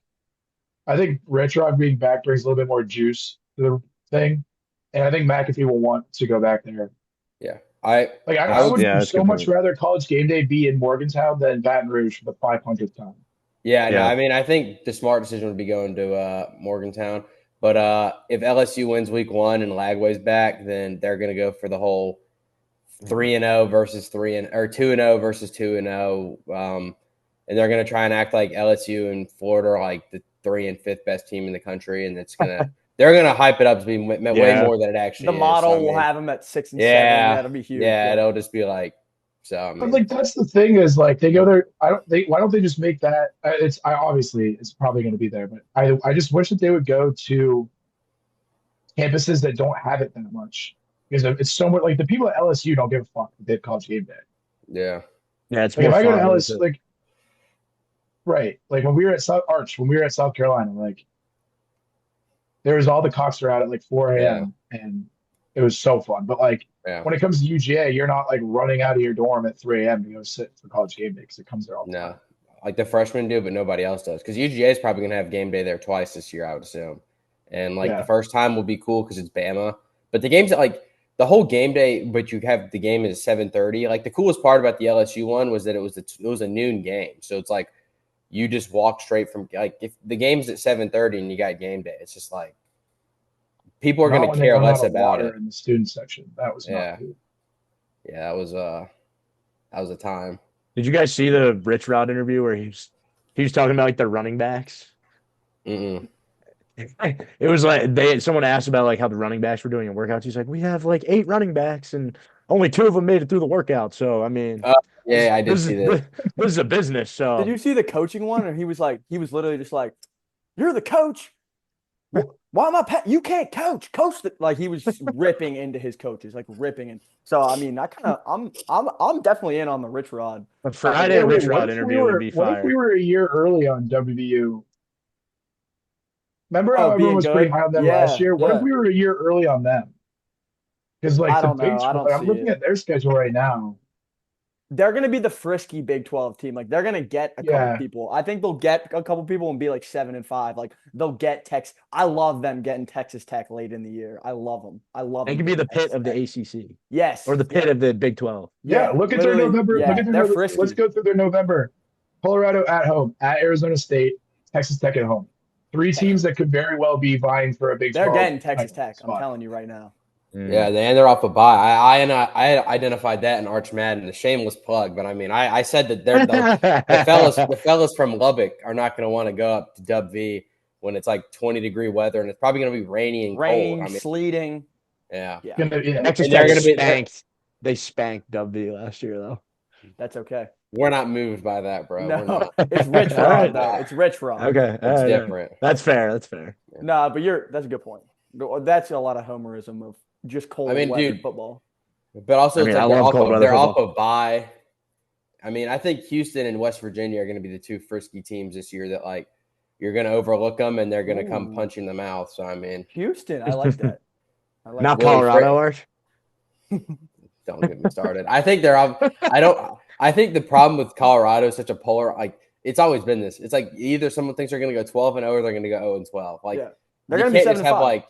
I think Rich Rod being back brings a little bit more juice to the thing, and I think McAfee will want to go back there.
Yeah,
I would so much rather college game day be in Morgantown than Baton Rouge for the 500th time.
Yeah, no, I mean, I think the smart decision would be going to Morgantown. But if LSU wins week 1 and Lagway's back, then they're going to go for the whole 3-0 versus 2-0 versus 2-0. And they're going to try and act like LSU and Florida are like the 3 and 5th best team in the country. And it's going to they're going to hype it up to be way more than it actually is.
The model will have them at 6 and 7. That'll be huge.
Yeah, it'll just be like. So, I mean,
but like that's the thing is like they go there. Why don't they just make that? Obviously it's probably going to be there, but I just wish that they would go to campuses that don't have it that much because it's so much like the people at LSU don't give a fuck that they have college game day.
Yeah,
it's
like if I go to LSU, like right, like when we were at South Carolina, like there was all the cops are out at like 4 a.m. and it was so fun. But like when it comes to UGA, you're not like running out of your dorm at 3 a.m. to go sit for college game day because it comes there all the time.
Like the freshmen do, but nobody else does. Because UGA is probably going to have game day there twice this year, I would assume. And like the first time will be cool because it's Bama. But the games that like the whole game day, but you have the game is 7:30. Like the coolest part about the LSU one was that it was a noon game. So it's like you just walk straight from like if the game's at 7:30 and you got game day, it's just like. People are going to care less about it
in the student section. That was not good.
Yeah, that was a time.
Did you guys see the Rich Rod interview where he was talking about like the running backs?
Mm-mm.
It was like someone asked about like how the running backs were doing in workouts. He's like, we have like 8 running backs and only 2 of them made it through the workout. So I mean,
I did see that.
This is a business. So
did you see the coaching one? And he was literally just like, "You're the coach. Why am I? You can't coach. Like he was just ripping into his coaches, like ripping in. So I mean, I'm definitely in on the Rich Rod.
A Friday Rich Rod interview would be fire.
What if we were a year early on WVU? Remember how everyone was pretty high on them last year? What if we were a year early on them? Because like I'm looking at their schedule right now.
they're going to be the frisky Big 12 team. Like they're going to get a couple people. I think they'll get a couple people and be like 7-5. Like they'll get Texas. I love them getting Texas Tech late in the year. I love them. I love them.
They could be the pit of the ACC.
Yes.
Or the pit of the Big 12.
Yeah, look at their November.
Yeah,
look at their
they're
November.
frisky.
Let's go through their November. Colorado at home, at Arizona State, Texas Tech at home. 3 teams that could very well be vying for a Big 12.
They're getting Texas Tech. I'm telling you right now.
Yeah, they're off a bye. I identified that in Arch Madden, a shameless plug. But I mean, I said that the fellas from Lubbock are not going to want to go up to Dub V when it's like 20-degree weather and it's probably going to be rainy and cold. I mean,
sleeting.
Yeah.
Texas Tech spanked. They spanked Dub V last year though.
That's okay.
We're not moved by that, bro.
No, it's Rich Rod, though. It's Rich Rod.
Okay.
It's different.
That's fair. That's fair.
No, but that's a good point. That's a lot of homerism of just cold weather football.
But also,
they're
off a bye. I mean, I think Houston and West Virginia are going to be the 2 frisky teams this year that, like, you're going to overlook them and they're going to come punch in the mouth. So, I mean.
Houston, I like that.
Not Colorado, Arch?
Don't get me started. I think I think the problem with Colorado is such a polar, like, it's always been this. It's like either someone thinks they're going to go 12-0 or they're going to go 0-12. Like,
they're going to be 7-5.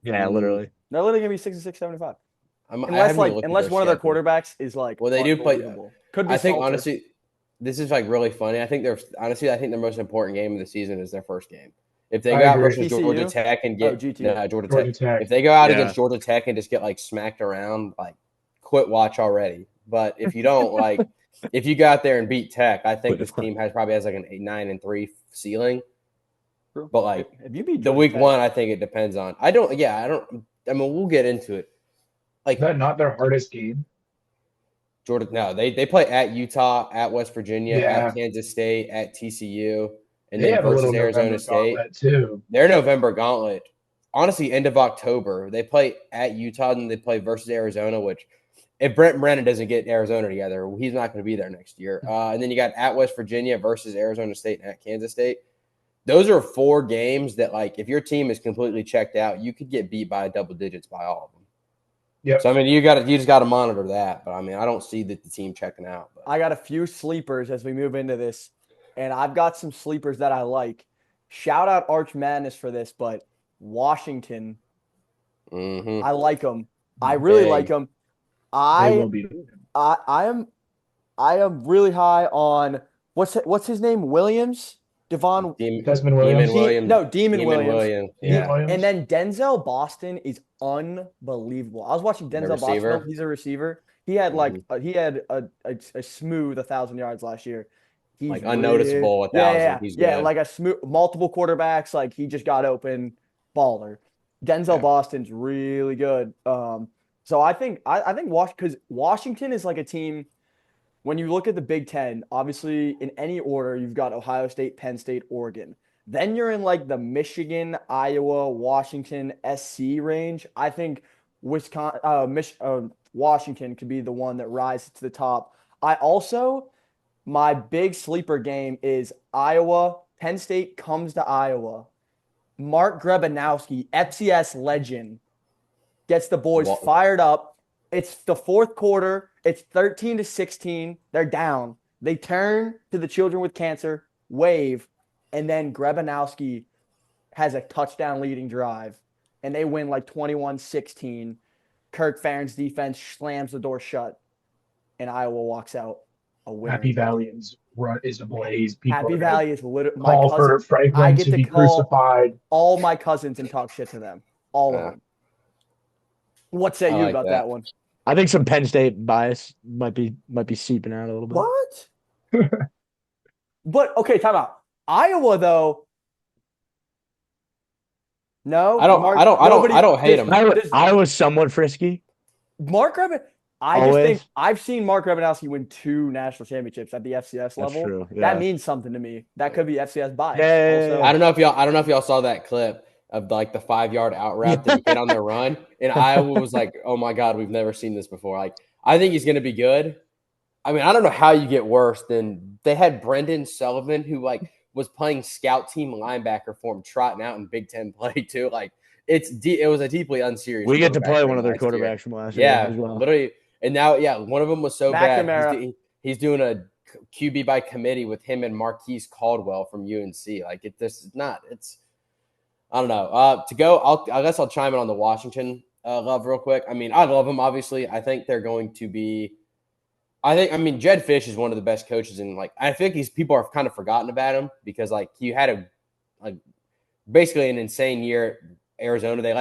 Yeah, literally.
They're literally going to be 6-6, 7-5. Unless one of their quarterbacks is like,
well, they do play.
Could be.
I think honestly, this is like really funny. I think their most important game of the season is their first game. If they go out versus Georgia Tech and get Georgia Tech, if they go out against Georgia Tech and just get like smacked around, like quit watch already. But if you don't like, if you go out there and beat Tech, I think this team probably has like an 9-3 ceiling. But like
if you beat
the week Tech, 1, I think it depends on. I mean, we'll get into it. Like,
is that not their hardest game?
Georgia, no, they play at Utah, at West Virginia, at Kansas State, at TCU, and then versus Arizona State
too.
Their November gauntlet, honestly, end of October. They play at Utah and they play versus Arizona, which if Brent Brennan doesn't get Arizona together, he's not going to be there next year. And then you got at West Virginia versus Arizona State and at Kansas State. Those are 4 games that, like, if your team is completely checked out, you could get beat by double digits by all of them.
Yeah.
So I mean, you just got to monitor that. But I mean, I don't see the team checking out. But.
I got a few sleepers as we move into this, and I've got some sleepers that I like. Shout out Arch Madness for this, but Washington, I like them. I really like them. I am really high on what's his name? Williams.
Desmond Williams.
Demon Williams.
Yeah.
And then Denzel Boston is unbelievable. I was watching Denzel Boston. He's a receiver. He had a smooth 1,000 yards last year. He's
like unnoticeable 1,000.
Yeah, like a smooth multiple quarterbacks. Like he just got open, baller. Denzel Boston's really good. So I think because Washington is like a team. When you look at the Big Ten, obviously in any order, you've got Ohio State, Penn State, Oregon. Then you're in like the Michigan, Iowa, Washington, SC range. I think Washington could be the one that rises to the top. My big sleeper game is Iowa. Penn State comes to Iowa. Mark Grebanowski, FCS legend, gets the boys fired up. It's the 4th quarter. It's 13-16. They're down. They turn to the children with cancer, wave, and then Grebanowski has a touchdown leading drive, and they win like 21-16. Kirk Ferentz defense slams the door shut, and Iowa walks out a winner.
Happy Valley is ablaze.
Happy Valley is literally
call for Franklin to be crucified.
All my cousins and talk shit to them. All of them. What say you about that one?
I think some Penn State bias might be seeping out a little bit.
What? But okay, time out. Iowa though. No,
I don't hate him.
Iowa's somewhat frisky.
Mark Greban. I just think I've seen Mark Grebanowski win 2 national championships at the FCS level.
That's true. Yeah.
That means something to me. That could be FCS bias.
Yeah.
I don't know if y'all saw that clip of like the 5-yard out route that he hit on their run. And Iowa was like, oh my God, we've never seen this before. Like, I think he's going to be good. I mean, I don't know how you get worse than they had Brendan Sullivan, who like was playing scout team linebacker for him, trotting out in Big Ten play too. Like it was a deeply unserious.
We get to play one of their quarterbacks from last year.
Yeah, literally. And now, yeah, one of them was so bad.
McNamara.
He's doing a QB by committee with him and Marquise Caldwell from UNC. Like this is not. It's I don't know. To go, I guess I'll chime in on the Washington love real quick. I mean, I love them. Obviously, I think they're going to be. I mean, Jed Fish is one of the best coaches, and like I think these people are kind of forgotten about him because like he had basically an insane year at Arizona. They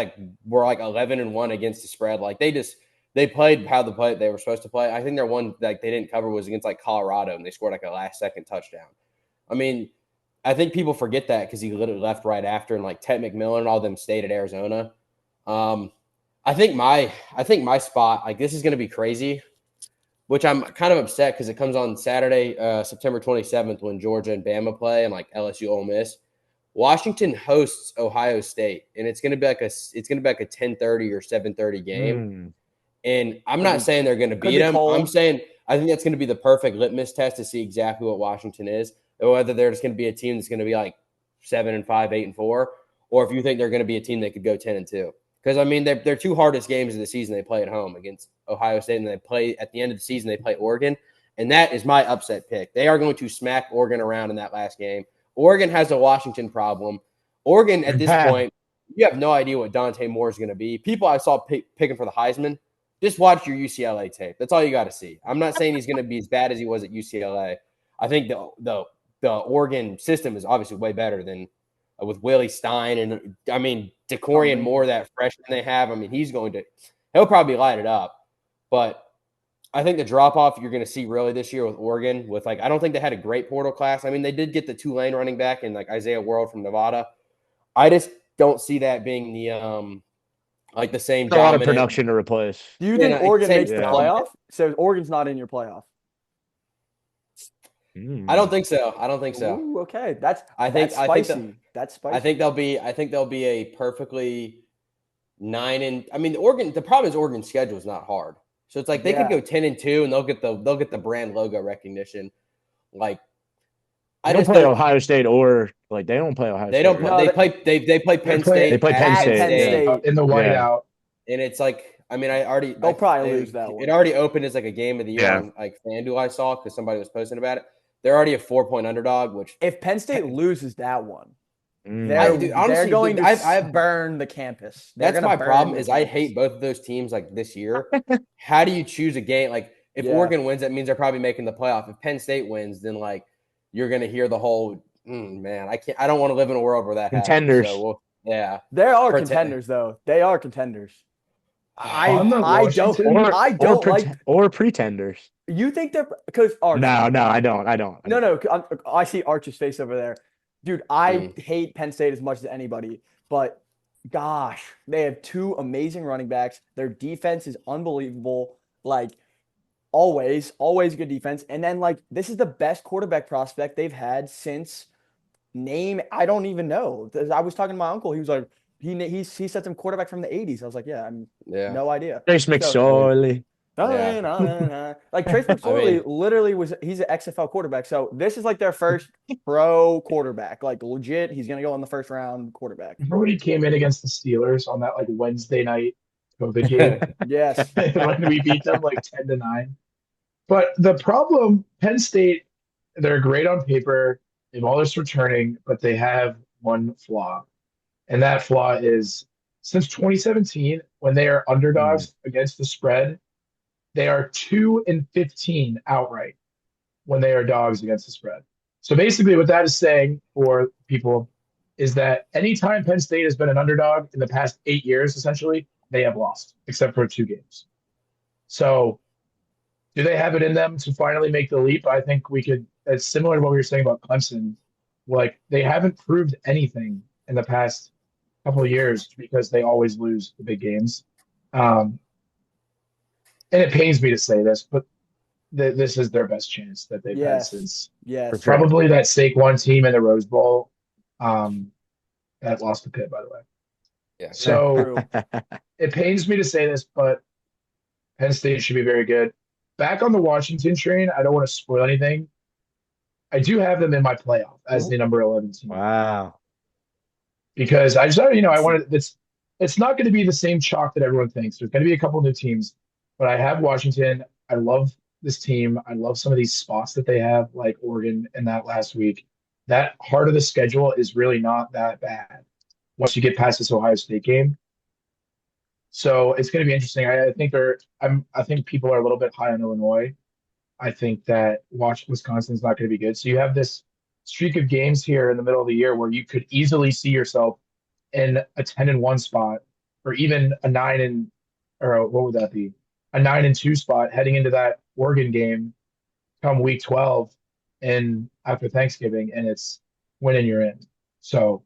were 11-1 against the spread. Like they played how they were supposed to play. I think their one like they didn't cover was against like Colorado, and they scored like a last-second touchdown. I mean, I think people forget that because he literally left right after, and like Ted McMillan and all of them stayed at Arizona. I think my spot, like this is going to be crazy, which I'm kind of upset because it comes on Saturday, September 27th when Georgia and Bama play, and like LSU Ole Miss. Washington hosts Ohio State, and it's going to be like a 10:30 or 7:30 game. And I'm not saying they're going to beat them. I'm saying I think that's going to be the perfect litmus test to see exactly what Washington is, or whether they're just going to be a team that's going to be like 7-5, 8-4, or if you think they're going to be a team that could go 10-2. Because I mean, their two hardest games of the season they play at home against Ohio State, and they play at the end of the season they play Oregon, and that is my upset pick. They are going to smack Oregon around in that last game. Oregon has a Washington problem. Oregon at this point, you have no idea what Dante Moore is going to be. People I saw picking for the Heisman, just watch your UCLA tape. That's all you got to see. I'm not saying he's going to be as bad as he was at UCLA. I think the Oregon system is obviously way better than with Willie Stein, and I mean DeCorian Moore, that freshman they have. I mean he'll probably light it up, but I think the drop off you're going to see really this year with Oregon, with I don't think they had a great portal class. I mean, they did get the Tulane running back and Isaiah World from Nevada. I just don't see that being the same.
A lot of production to replace.
Do you think Oregon makes the playoff? So Oregon's not in your playoff.
I don't think so.
Ooh, okay, that's
spicy.
That's spicy.
I think they'll be a perfectly 9. I mean, the problem is Oregon's schedule is not hard. So it's like they could go 10-2 and they'll get the brand logo recognition. Like
they don't play Ohio State or they don't play Ohio State.
They don't. They play Penn State.
They play Penn State
in the whiteout,
and it's like I mean they'll
probably lose that one.
It already opened as a game of the year on FanDuel. I saw because somebody was posting about it. They're already a 4-point underdog. Which
if Penn State loses that one.
Honestly,
they're going to burn the campus.
That's my problem. I hate both of those teams this year. How do you choose a game? If Oregon wins, that means they're probably making the playoff. If Penn State wins, then you're going to hear the whole man. I don't want to live in a world where that
contenders.
Happens. So
there are contenders though. They are contenders. I don't like
or pretenders.
You think they're because
No, I don't.
No. I see Arch's face over there. Dude, I hate Penn State as much as anybody, but gosh, they have two amazing running backs. Their defense is unbelievable. Always good defense. And then this is the best quarterback prospect they've had since I don't even know. I was talking to my uncle. He was like, he said some quarterback from the 80s. I was like, no idea.
Trace McSorley.
Trace McSorley literally he's an XFL quarterback. So this is their first pro quarterback. Legit, he's gonna go in the first round quarterback.
Remember when he came in against the Steelers on that Wednesday night COVID game?
Yes.
When we beat them 10-9. But the problem, Penn State, they're great on paper. They have all this returning, but they have one flaw. And that flaw is since 2017, when they are underdogs against the spread, they are 2-15 outright when they are dogs against the spread. So basically what that is saying for people is that anytime Penn State has been an underdog in the past 8 years, essentially, they have lost, except for 2 games. So do they have it in them to finally make the leap? I think it's similar to what we were saying about Clemson. They haven't proved anything in the past couple of years because they always lose the big games. And it pains me to say this, but this is their best chance that they've had since probably that Saquon team in the Rose Bowl that lost the Pitt, by the way.
Yeah.
So it pains me to say this, but Penn State should be very good. Back on the Washington train, I don't want to spoil anything. I do have them in my playoff as the number 11 team.
Wow.
Because I just, I wanted it's not going to be the same chalk that everyone thinks. There's going to be a couple new teams. but I have Washington. I love this team. I love some of these spots that they have, like Oregon and that last week. That heart of the schedule is really not that bad once you get past this Ohio State game. So it's going to be interesting. I think people are a little bit high on Illinois. I think that Wisconsin's not going to be good. So you have this streak of games here in the middle of the year where you could easily see yourself in a 10-1 spot, or even a 9 and or what would that be? A 9-2 spot heading into that Oregon game come week 12 and after Thanksgiving, and it's winning you're in. So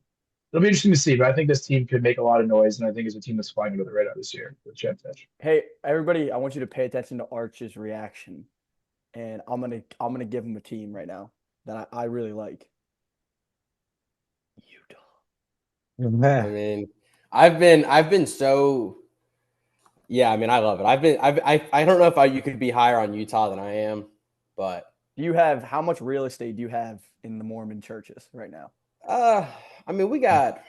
it'll be interesting to see, but I think this team could make a lot of noise, and I think it's a team that's flying under the radar this year with Chad Fish.
Hey, everybody, I want you to pay attention to Arch's reaction. And I'm gonna give him a team right now that I really like. Utah.
I mean, I've been so. Yeah, I mean, I love it. I don't know if you could be higher on Utah than I am, but
How much real estate do you have in the Mormon churches right now?
I mean, we got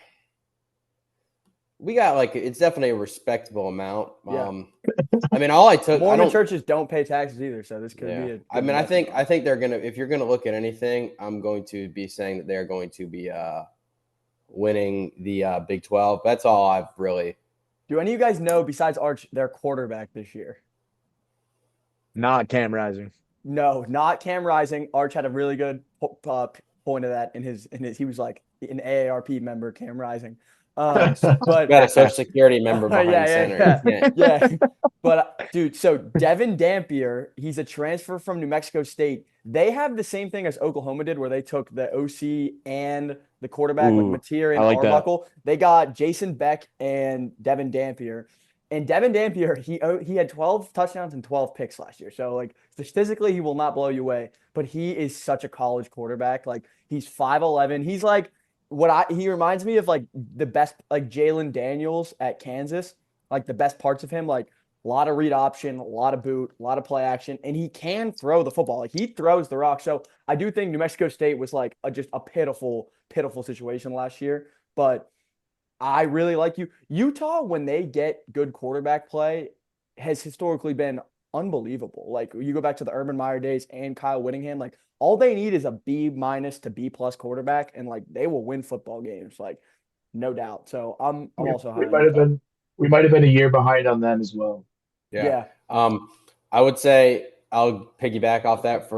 like, it's definitely a respectable amount.
Yeah.
I mean, all I took
Mormon churches don't pay taxes either, so this could be
I mean, I think they're gonna. If you're gonna look at anything, I'm going to be saying that they're going to be winning the Big 12. That's all I've really.
Do any of you guys know, besides Arch, their quarterback this year?
Not Cam Rising.
No, not Cam Rising. Arch had a really good point of that in his. He was like an AARP member, Cam Rising. But
got a Social Security member behind center.
Yeah. But dude, so Devin Dampier, he's a transfer from New Mexico State. They have the same thing as Oklahoma did, where they took the OC and the quarterback, like Mateer and Arbuckle. They got Jason Beck and Devin Dampier. And Devin Dampier, he had 12 touchdowns and 12 picks last year. So like statistically, he will not blow you away. But he is such a college quarterback. Like he's 5'11". He's like he reminds me of like the best, like Jalen Daniels at Kansas. Like the best parts of him, like a lot of read option, a lot of boot, a lot of play action, and he can throw the football. Like he throws the rock. So I do think New Mexico State was like just a pitiful situation last year. But I really like Utah, when they get good quarterback play, has historically been unbelievable. Like you go back to the Urban Meyer days and Kyle Whittingham, like all they need is a B- to B+ quarterback, and like they will win football games, like no doubt. So I'm also high.
We might have been a year behind on them as well.
Yeah.
I would say I'll piggyback off that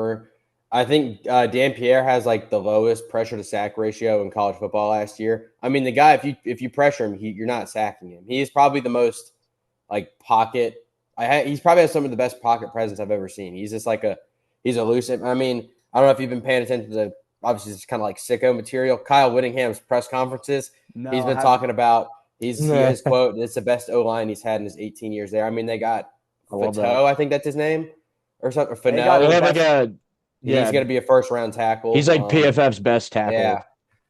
I think Dampier has like the lowest pressure to sack ratio in college football last year. I mean, the guy, if you pressure him, you're not sacking him. He is probably the most like pocket. He's probably has some of the best pocket presence I've ever seen. He's just like he's elusive. I mean, I don't know if you've been paying attention to obviously it's kind of like sicko material. Kyle Whittingham's press conferences.
No,
he's been talking about his quote. It's the best O-line he's had in his 18 years there. I mean, they got Fateau, I think that's his name, or something. Fano. He's going to be a first-round tackle.
He's like PFF's best tackle.
Yeah.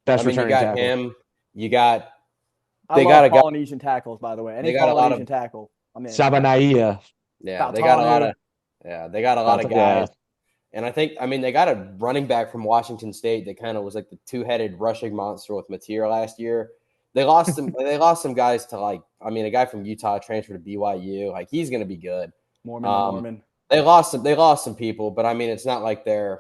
Best returning tackle.
You got him. You got –
I love Polynesian tackles, by the way. Any Polynesian tackle.
Sabanaia.
Yeah, they got a lot of – they got a lot of guys. And I think – I mean, they got a running back from Washington State that kind of was like the two-headed rushing monster with Mateer last year. They lost some guys to like – I mean, a guy from Utah transferred to BYU. Like, he's going to be good.
Mormon.
They lost some people, but I mean, it's not like they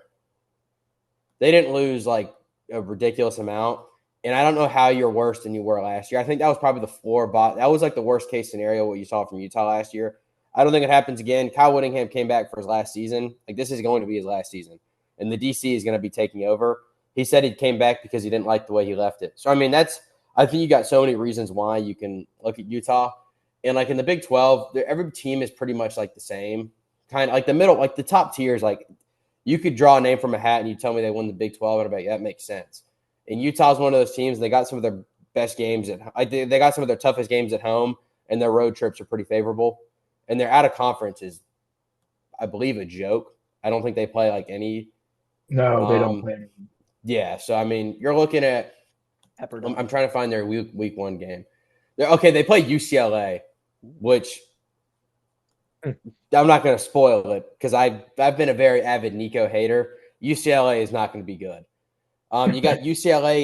didn't lose like a ridiculous amount. And I don't know how you're worse than you were last year. I think that was probably the floor bot. That was like the worst case scenario, what you saw from Utah last year. I don't think it happens again. Kyle Whittingham came back for his last season. Like, this is going to be his last season. And the DC is going to be taking over. He said he came back because he didn't like the way he left it. So, I mean, I think you got so many reasons why you can look at Utah. And like in the Big 12, every team is pretty much like the same. Kind of like the middle, like the top tiers, like you could draw a name from a hat and you tell me they won the Big 12, and I'm like, yeah, that makes sense. And Utah's one of those teams. They got some of their best games. They got some of their toughest games at home, and their road trips are pretty favorable. And their out of conference is, I believe, a joke. I don't think they play like any.
No, they don't play anything.
Yeah, so I mean, you're looking at. I'm trying to find their week one game. They play UCLA, which. I'm not going to spoil it because I've been a very avid Nico hater. UCLA is not going to be good. You got UCLA.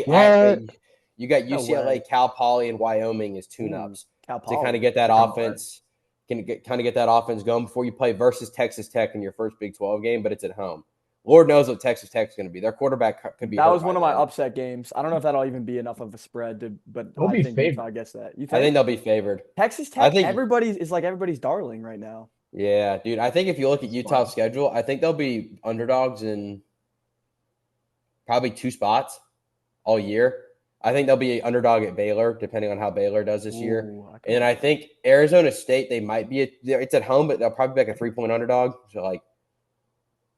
You got UCLA, Cal Poly, and Wyoming as tune-ups to kind of get that offense. kind of get that offense going before you play versus Texas Tech in your first Big 12 game, but it's at home. Lord knows what Texas Tech is going to be. Their quarterback could be
That
hurt
was one
by
of my
then.
upset games. I don't know if that'll even be enough of a spread, but
They'll
I
be
think
favored.
Utah gets that. You
I think
think?
they'll be favored.
Texas
I
Tech,
think
everybody's darling right now.
Yeah, dude. I think if you look at
That's
Utah's
fine.
schedule, I think they'll be underdogs in probably 2 spots all year. I think they'll be an underdog at Baylor, depending on how Baylor does this year.
Ooh, I
And
like
I
that.
think Arizona State, they might be it's at home, but they'll probably be like a 3-point underdog. So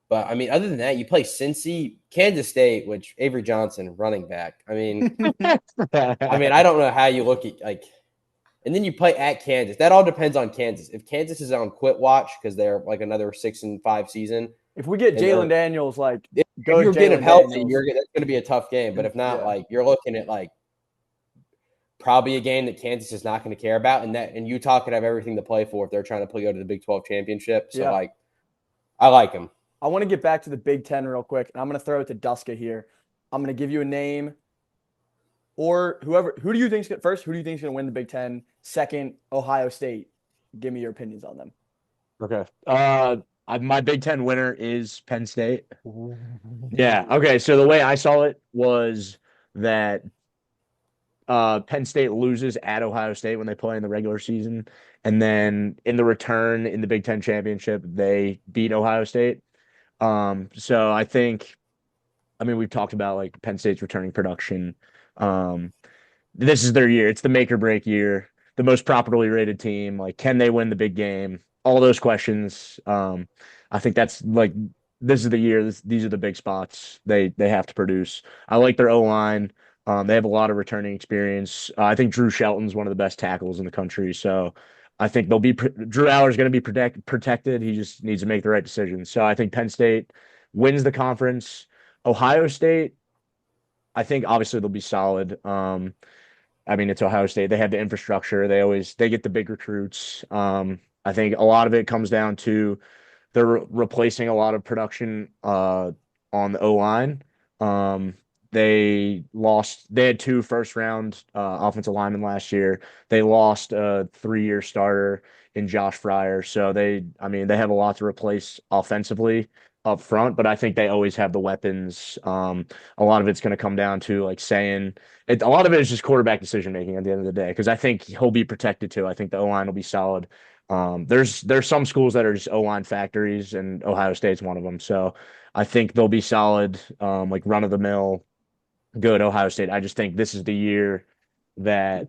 but I mean, other than that, you play Cincy, Kansas State, which Avery Johnson, running back. I mean, I don't know how you look at and then you play at Kansas. That all depends on Kansas. If Kansas is on quit watch because they're like another 6-5 season,
If we get
and they're
Jalen Daniels, like
if
good
you're getting
Jalen
healthy,
Daniels,
that's going to be a tough game. But if not,
yeah.
you're looking at probably a game that Kansas is not going to care about, and Utah could have everything to play for if they're trying to go to the Big 12 championship. So
Yeah.
I like them.
I want to get back to the Big Ten real quick, and I'm going to throw it to Duska here. I'm going to give you a name, or whoever. Who do you think's first? Who do you think's going to win the Big Ten? Second, Ohio State. Give me your opinions on them.
Okay. My Big Ten winner is Penn State. Yeah. Okay. So the way I saw it was that Penn State loses at Ohio State when they play in the regular season, and then in the return in the Big Ten championship, they beat Ohio State. So I mean, we've talked about like Penn State's returning production. This is their year. It's the make or break year. The most properly rated team. Like, can they win the big game? All those questions. I think that's like this is the year. These are the big spots they have to produce. I like their O line. They have a lot of returning experience. I think Drew Shelton's one of the best tackles in the country. So I think they'll be Drew Aller's going to be protected. He just needs to make the right decision. So I think Penn State wins the conference. Ohio State, I think obviously they'll be solid. I mean, it's Ohio State. They have the infrastructure. They get the big recruits. I think a lot of it comes down to they're replacing a lot of production on the O line. They had 2 first round offensive linemen last year. They lost a 3-year starter in Josh Fryer. So they have a lot to replace offensively up front, but I think they always have the weapons. A lot of it's going to come down to like saying it. A lot of it is just quarterback decision making at the end of the day, because I think he'll be protected too. I think the O line will be solid. There's some schools that are just O line factories, and Ohio State's one of them. So I think they'll be solid, like run of the mill, good Ohio State. I just think this is the year that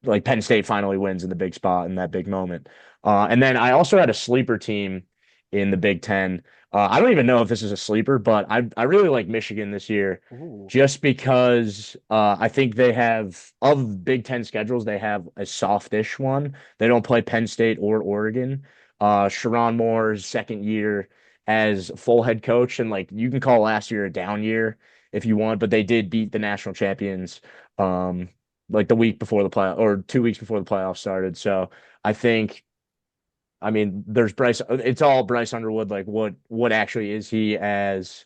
like Penn State finally wins in the big spot in that big moment. And then I also had a sleeper team in the Big Ten. I don't even know if this is a sleeper, but I really like Michigan this year,
Ooh.
just because I think they have of Big Ten schedules, they have a softish one. They don't play Penn State or Oregon. Sharon Moore's second year as full head coach, and like you can call last year a down year if you want, but they did beat the national champions like the week before the play or 2 weeks before the playoffs started. So I think, I mean, there's Bryce. It's all Bryce Underwood. Like, what actually is he as?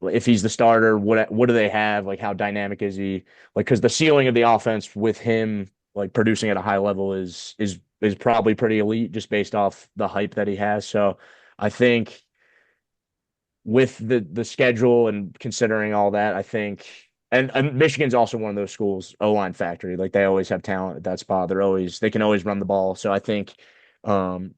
If he's the starter, what do they have? Like, how dynamic is he? Like, because the ceiling of the offense with him like producing at a high level is probably pretty elite just based off the hype that he has. So I think with the schedule and considering all that, I think and Michigan's also one of those schools, O-line factory. Like they always have talent at that spot. They can always run the ball. So I think um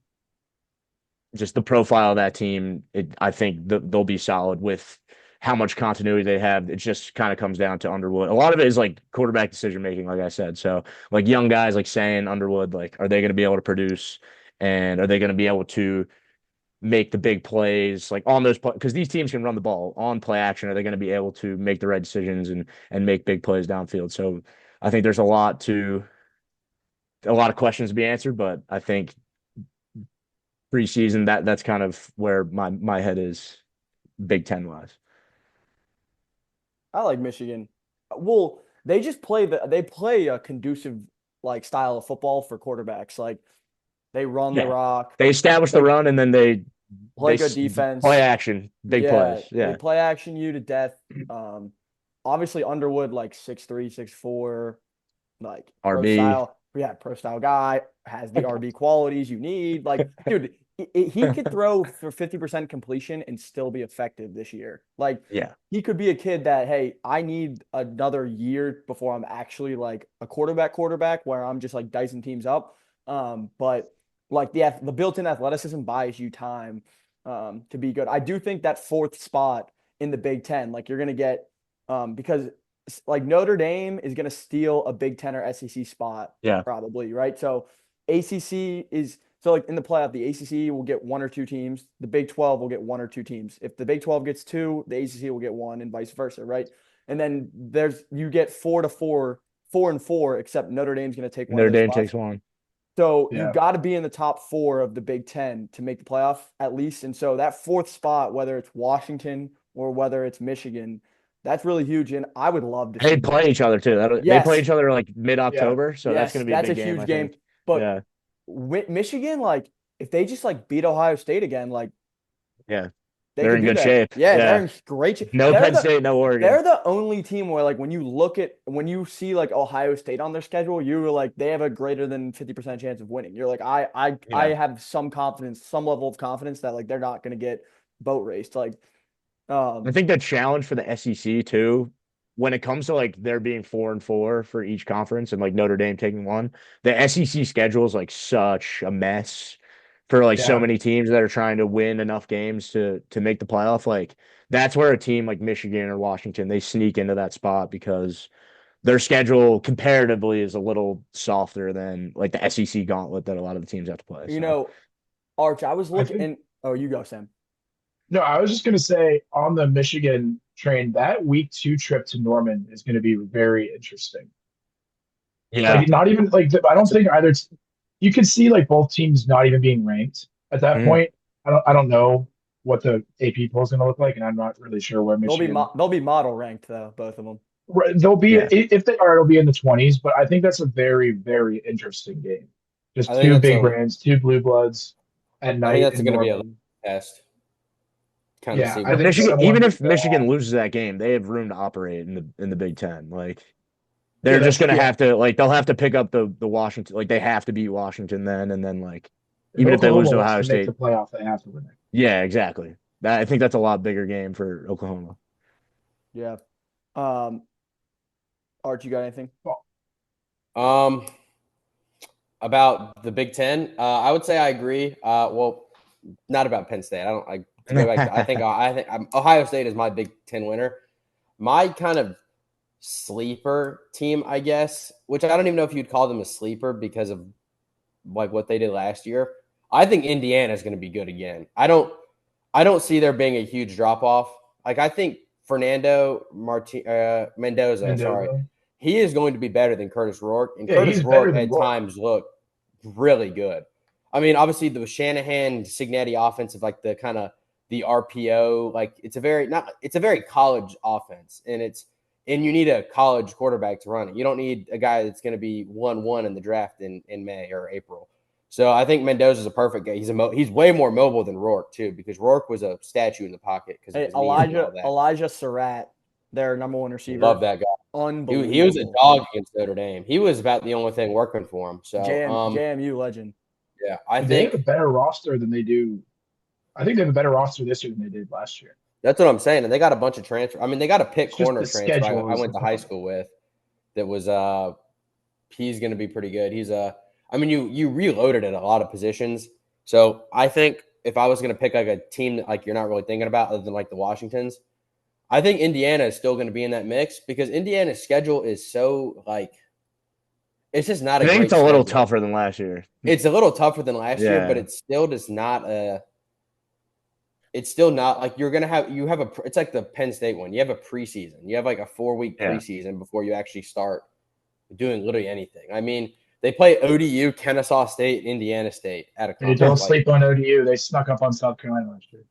just the profile of that team, I think they'll be solid with how much continuity they have. It just kind of comes down to Underwood. A lot of it is like quarterback decision making, like I said. So like young guys like saying Underwood, like are they going to be able to produce, and are they going to be able to make the big plays like on those because these teams can run the ball on play action. Are they going to be able to make the right decisions and make big plays downfield? So I think there's a lot of questions to be answered, but I think preseason that's kind of where my head is Big Ten wise.
I like Michigan. Well, they play a conducive like style of football for quarterbacks. Like they run the
Yeah.
rock,
They establish the run and then they
play good defense,
play action, big plays.
They
Yeah.
play action you to death. Obviously Underwood like 6'3", 6'4", like
RB.
pro style guy, has the RB qualities you need. Like, dude, he could throw for 50% completion and still be effective this year. Like,
Yeah.
he could be a kid that, hey, I need another year before I'm actually like a quarterback where I'm just like dicing teams up. But like the built-in athleticism buys you time to be good. I do think that fourth spot in the Big Ten, like you're gonna get because like Notre Dame is gonna steal a Big Ten or SEC spot,
Yeah.
probably, right? So ACC is so like in the playoff, the ACC will get one or two teams. The Big 12 will get one or two teams. If the Big 12 gets two, the ACC will get one, and vice versa, right? And then you get 4-4, 4-4, except Notre Dame's going to take one
Notre
of those
Dame
spots.
takes one.
So
Yeah.
you got to be in the top 4 of the Big Ten to make the playoff at least. And so that fourth spot, whether it's Washington or whether it's Michigan, that's really huge. And I would love to
They
see
play each other too. They
Yes.
play each other like mid-October, so that's
Yes,
going to be a
that's
big
a
game.
huge
I
game.
think.
But
Yeah,
Michigan, like if they just like beat Ohio State again, like
yeah,
they
they're
could
in
do
good
that.
shape.
Yeah, they're in great shape.
No
They're
Penn
the-
State, no Oregon.
They're the only team where, like, when you see like Ohio State on their schedule, you're like they have a greater than 50% chance of winning. You're like, I have some confidence, some level of confidence that like they're not going to get boat raced. Like,
I think the challenge for the SEC too, when it comes to like there being 4-4 for each conference and like Notre Dame taking one, the SEC schedule is like such a mess for like so
Yeah.
many teams that are trying to win enough games to make the playoff. Like that's where a team like Michigan or Washington, they sneak into that spot because their schedule comparatively is a little softer than like the SEC gauntlet that a lot of the teams have to play.
you know, Arch, I was looking,
think-
and oh, you go, Sam.
No, I was just going to say on the Michigan train, that week 2 trip to Norman is going to be very interesting.
Yeah.
Like, not even like I don't think either. You could see like both teams not even being ranked at that point. I don't know what the AP poll is going to look like, and I'm not really sure where Michigan.
They'll be model ranked though, both of them.
Right, they'll be
Yeah.
if they are, it'll be in the 20s. But I think that's a very, very interesting game. Just
I think
two
that's
big
a-
brands, two blue bloods at
I
night.
think that's
in
going to be a
Norman.
test. Kind
Yeah,
of see
I
what
think
Michigan,
someone
even if
could go
Michigan
off.
loses that game, they have room to operate in the Big Ten. Like they're
Yeah,
just
that's-
gonna
yeah.
have to like they'll have to pick up the Washington, like they have to beat Washington then, and then like even if they
Oklahoma
lose to
wants
Ohio
to make
State,
the playoff, they have to win it.
yeah, exactly. I think that's a lot bigger game for Oklahoma.
Yeah. Arch, you got anything?
About the Big Ten, I would say I agree. Well, not about Penn State. To go back. I think Ohio State is my Big Ten winner. My kind of sleeper team, I guess, which I don't even know if you'd call them a sleeper because of like what they did last year. I think Indiana is going to be good again. I don't see there being a huge drop off. Like I think Mendoza, sorry, he is going to be better than Curtis Rourke, and Curtis
he's better
Rourke
than
at
Rourke.
times looked really good. I mean, obviously the Shanahan Cignetti offense of like the kind of the RPO, like it's a very college offense, and you need a college quarterback to run it. You don't need a guy that's going to be 1-1 in the draft in May or April. So I think Mendoza's a perfect guy. He's way more mobile than Rourke too, because Rourke was a statue in the pocket because
Hey, Elijah Surratt, their number one receiver.
Love that guy.
Unbelievable.
He was a dog against Notre Dame. He was about the only thing working for him. So
JMU legend.
yeah, I
They
think
have a better roster than they do. I think they have a better roster this year than they did last year.
that's what I'm saying. And they got a bunch of transfer. I mean, they got a pick
It's just
corner
the
transfer
schedule
I
is
went to
the
high
problem.
school with. That was he's going to be pretty good. I mean, you reloaded at a lot of positions. So I think if I was going to pick like a team that like you're not really thinking about other than like the Washingtons, I think Indiana is still going to be in that mix because Indiana's schedule is so like it's just not.
I think it's a little
schedule.
tougher than last year.
It's a little tougher than last year,
Yeah.
but it's still just not It's still not like it's like the Penn State one. You have a preseason. You have like a 4-week preseason before you actually start doing literally anything. I mean, they play ODU, Kennesaw State, Indiana State at a
They
conference.
don't sleep on ODU. They snuck up on South Carolina last year.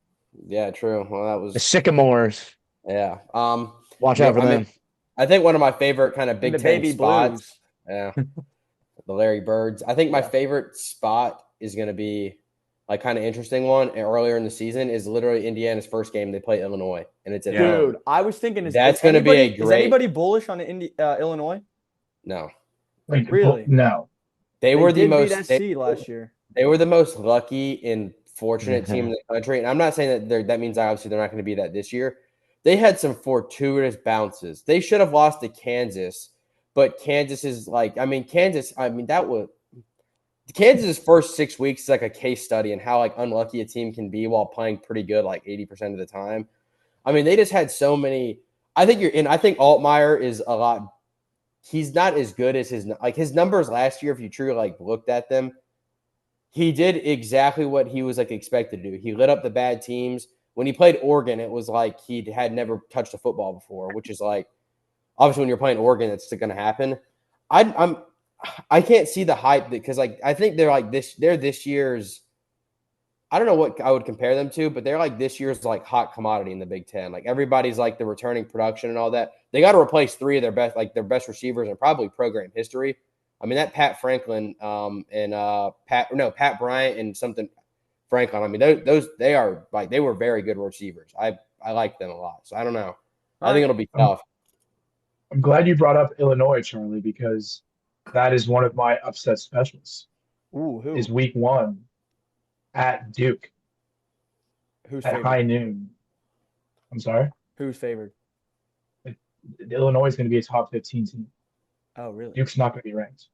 Yeah, true. Well, that
The
was
Sycamores.
yeah.
Watch out for them.
I think one of my favorite kind of Big
The
Ten
baby
spots.
blues.
Yeah. The Larry Birds. I think my favorite spot is going to be like kind of interesting one earlier in the season is literally Indiana's first game. They play Illinois, and it's at home.
Dude, I was thinking,
That's gonna be a
Is
great-
anybody bullish on Illinois?
No,
Like,
Really?
No.
They
They
were the
did beat
most
SC last year.
they were the most lucky and fortunate team in the country. And I'm not saying that means obviously they're not going to be that this year. They had some fortuitous bounces. They should have lost to Kansas, but Kansas is like, I mean, that was Kansas's first 6 weeks is like a case study in how like unlucky a team can be while playing pretty good like 80% of the time. I mean, they just had so many. I think Altmaier is a lot. He's not as good as his numbers last year. If you truly like looked at them, he did exactly what he was like expected to do. He lit up the bad teams. When he played Oregon, it was like he had never touched a football before, which is like obviously when you're playing Oregon, it's going to happen. I can't see the hype because like I think they're this year's. I don't know what I would compare them to, but they're like this year's like hot commodity in the Big Ten. Like everybody's like the returning production and all that. They got to replace three of their best receivers in probably program history. I mean that Pat Franklin and Pat Bryant and something Franklin. I mean they were very good receivers. I like them a lot. So I don't know. I think it'll be tough.
I'm glad you brought up Illinois, Charlie, because that is one of my upset specials.
Ooh, who?
Is week 1 at Duke
Who's
at
favored?
high noon. I'm sorry?
Who's favored?
Illinois is going to be a top 15 team.
Oh, really?
Duke's not going to be ranked.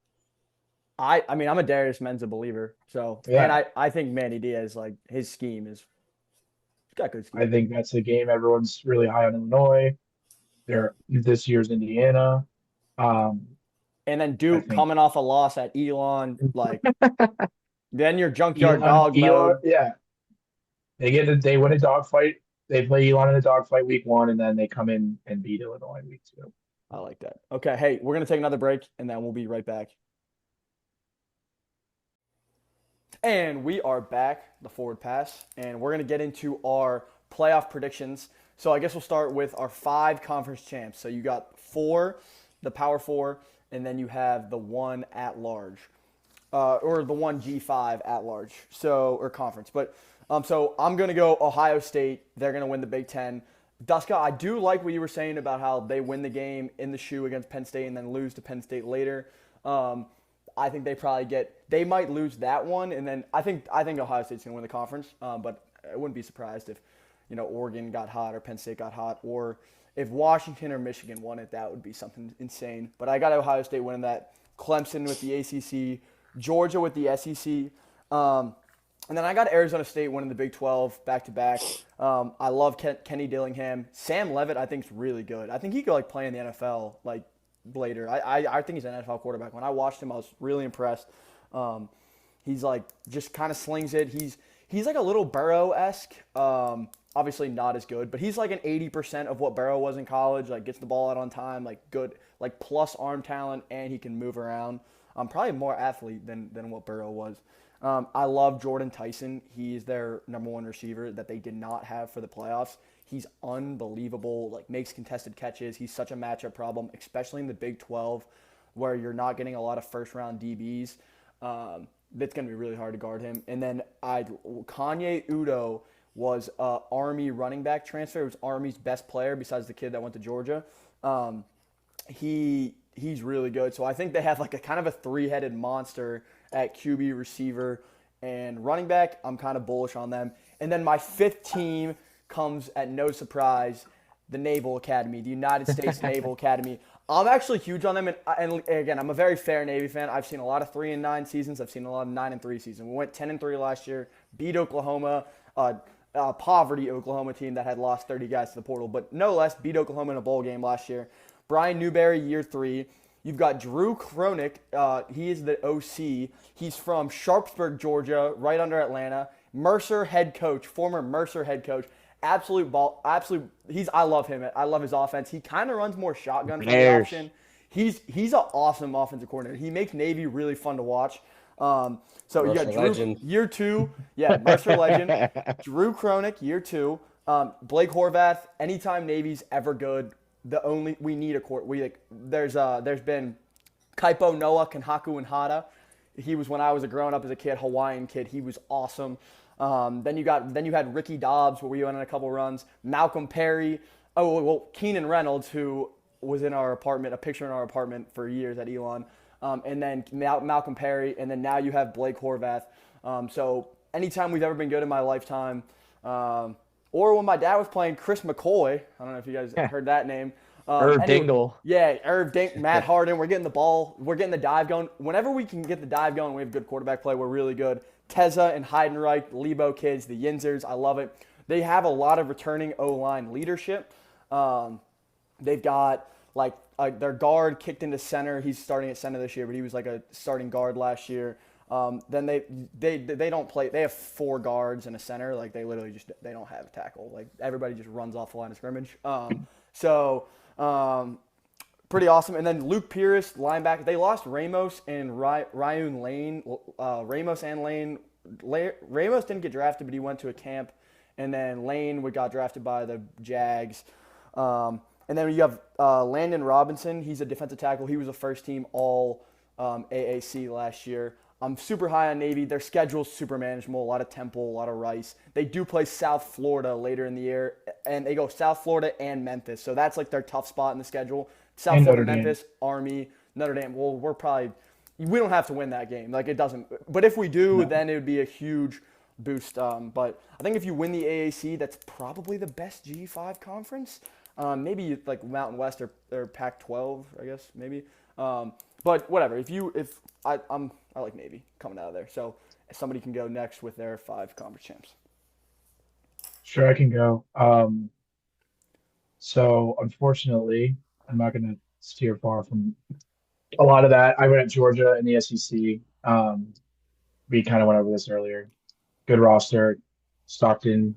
I mean, I'm a Darius Menza believer. So,
Yeah.
and I think Manny Diaz, like his scheme is he's got good scheme.
I think that's a game everyone's really high on Illinois. They're this year's Indiana.
And then Duke coming off a loss at Elon, like then your junkyard dog mode.
Yeah. They win a dogfight. They play Elon in a dogfight week 1, and then they come in and beat Illinois week 2.
I like that. Okay, hey, we're gonna take another break and then we'll be right back. And we are back, the Forward Pass, and we're gonna get into our playoff predictions. So I guess we'll start with our 5 conference champs. So you got 4, the Power 4, and then you have the 1 at large, or the 1 G5 at large. So or conference, but so I'm gonna go Ohio State. They're gonna win the Big Ten. Duska, I do like what you were saying about how they win the game in the shoe against Penn State and then lose to Penn State later. I think they might lose that one, and then I think Ohio State's gonna win the conference. But I wouldn't be surprised if Oregon got hot or Penn State got hot, or if Washington or Michigan won it, that would be something insane. But I got Ohio State winning that. Clemson with the ACC, Georgia with the SEC, and then I got Arizona State winning the Big 12 back-to-back. I love Kenny Dillingham. Sam Levitt, I think, is really good. I think he could play in the NFL later. I think he's an NFL quarterback. When I watched him, I was really impressed. He's just kind of slings it. He's like a little Burrow-esque. Obviously not as good, but he's like an 80% of what Burrow was in college. Gets the ball out on time, good, plus arm talent, and he can move around. Probably more athlete than what Burrow was. I love Jordan Tyson. He's their number 1 receiver that they did not have for the playoffs. He's unbelievable, makes contested catches. He's such a matchup problem, especially in the Big 12 where you're not getting a lot of first-round DBs. That's going to be really hard to guard him. And then Kanye Udo was Army running back transfer. It was Army's best player besides the kid that went to Georgia. He's really good. So I think they have a kind of a 3-headed monster at QB, receiver, and running back. I'm kind of bullish on them. And then my 5th team comes at no surprise, the Naval Academy, the United States Naval Academy. I'm actually huge on them, and again, I'm a very fair Navy fan. I've seen a lot of 3-9 seasons. I've seen a lot of 9-3 seasons. We went 10-3 last year, beat Oklahoma, poverty Oklahoma team that had lost 30 guys to the portal, but no less beat Oklahoma in a bowl game last year. Brian Newberry, year 3. You've got Drew Kronick. He is the OC. He's from Sharpsburg, Georgia, right under Atlanta. Mercer head coach, former Mercer head coach. Absolute ball. I love him. I love his offense. He kind of runs more shotgun for the option. He's an awesome offensive coordinator. He makes Navy really fun to watch. So
Mercer
you got Drew,
legend.
year 2. Yeah, Mercer legend. Drew Kronick, year 2. Blake Horvath. Anytime Navy's ever good, we need a court. There's been Kaipo Noah Kanhaku and Hada. He was when I was growing up as a kid, Hawaiian kid. He was awesome. Then you had Ricky Dobbs, where we went on a couple runs. Malcolm Perry. Keenan Reynolds, who was in our apartment, a picture in our apartment for years at Elon. and then Malcolm Perry, and then now you have Blake Horvath. So anytime we've ever been good in my lifetime, or when my dad was playing Chris McCoy, I don't know if you guys heard that name.
Irv Dingle.
Yeah, Matt Harden. We're getting the ball. We're getting the dive going. Whenever we can get the dive going, we have good quarterback play. We're really good. Teza and Heidenreich, Lebo kids, the Yinzers. I love it. They have a lot of returning O-line leadership. They've got their guard kicked into center. He's starting at center this year, but he was like a starting guard last year. Then they don't play. They have 4 guards and a center. Like they literally they don't have a tackle. Like everybody just runs off the line of scrimmage. Pretty awesome. And then Luke Pierce, linebacker. They lost Ramos and Ryan Lane. Ramos and Lane. Ramos didn't get drafted, but he went to a camp. And then Lane got drafted by the Jags. And then you have Landon Robinson. He's a defensive tackle. He was a first-team all AAC last year. I'm super high on Navy. Their schedule's super manageable. A lot of Temple, a lot of Rice. They do play South Florida later in the year, and they go South Florida and Memphis. So that's like their tough spot in the schedule. South
And
Florida,
Notre Dame.
Memphis, Army, Notre Dame. Well, we don't have to win that game. Like it doesn't. But if we do, then it would be a huge boost. But I think if you win the AAC, that's probably the best G5 conference. Maybe like Mountain West or Pac-12, I guess maybe. But whatever. I like Navy coming out of there. So somebody can go next with their 5 conference champs.
Sure, I can go. So unfortunately, I'm not going to steer far from a lot of that. I went at Georgia in the SEC. We kind of went over this earlier. Good roster, Stockton,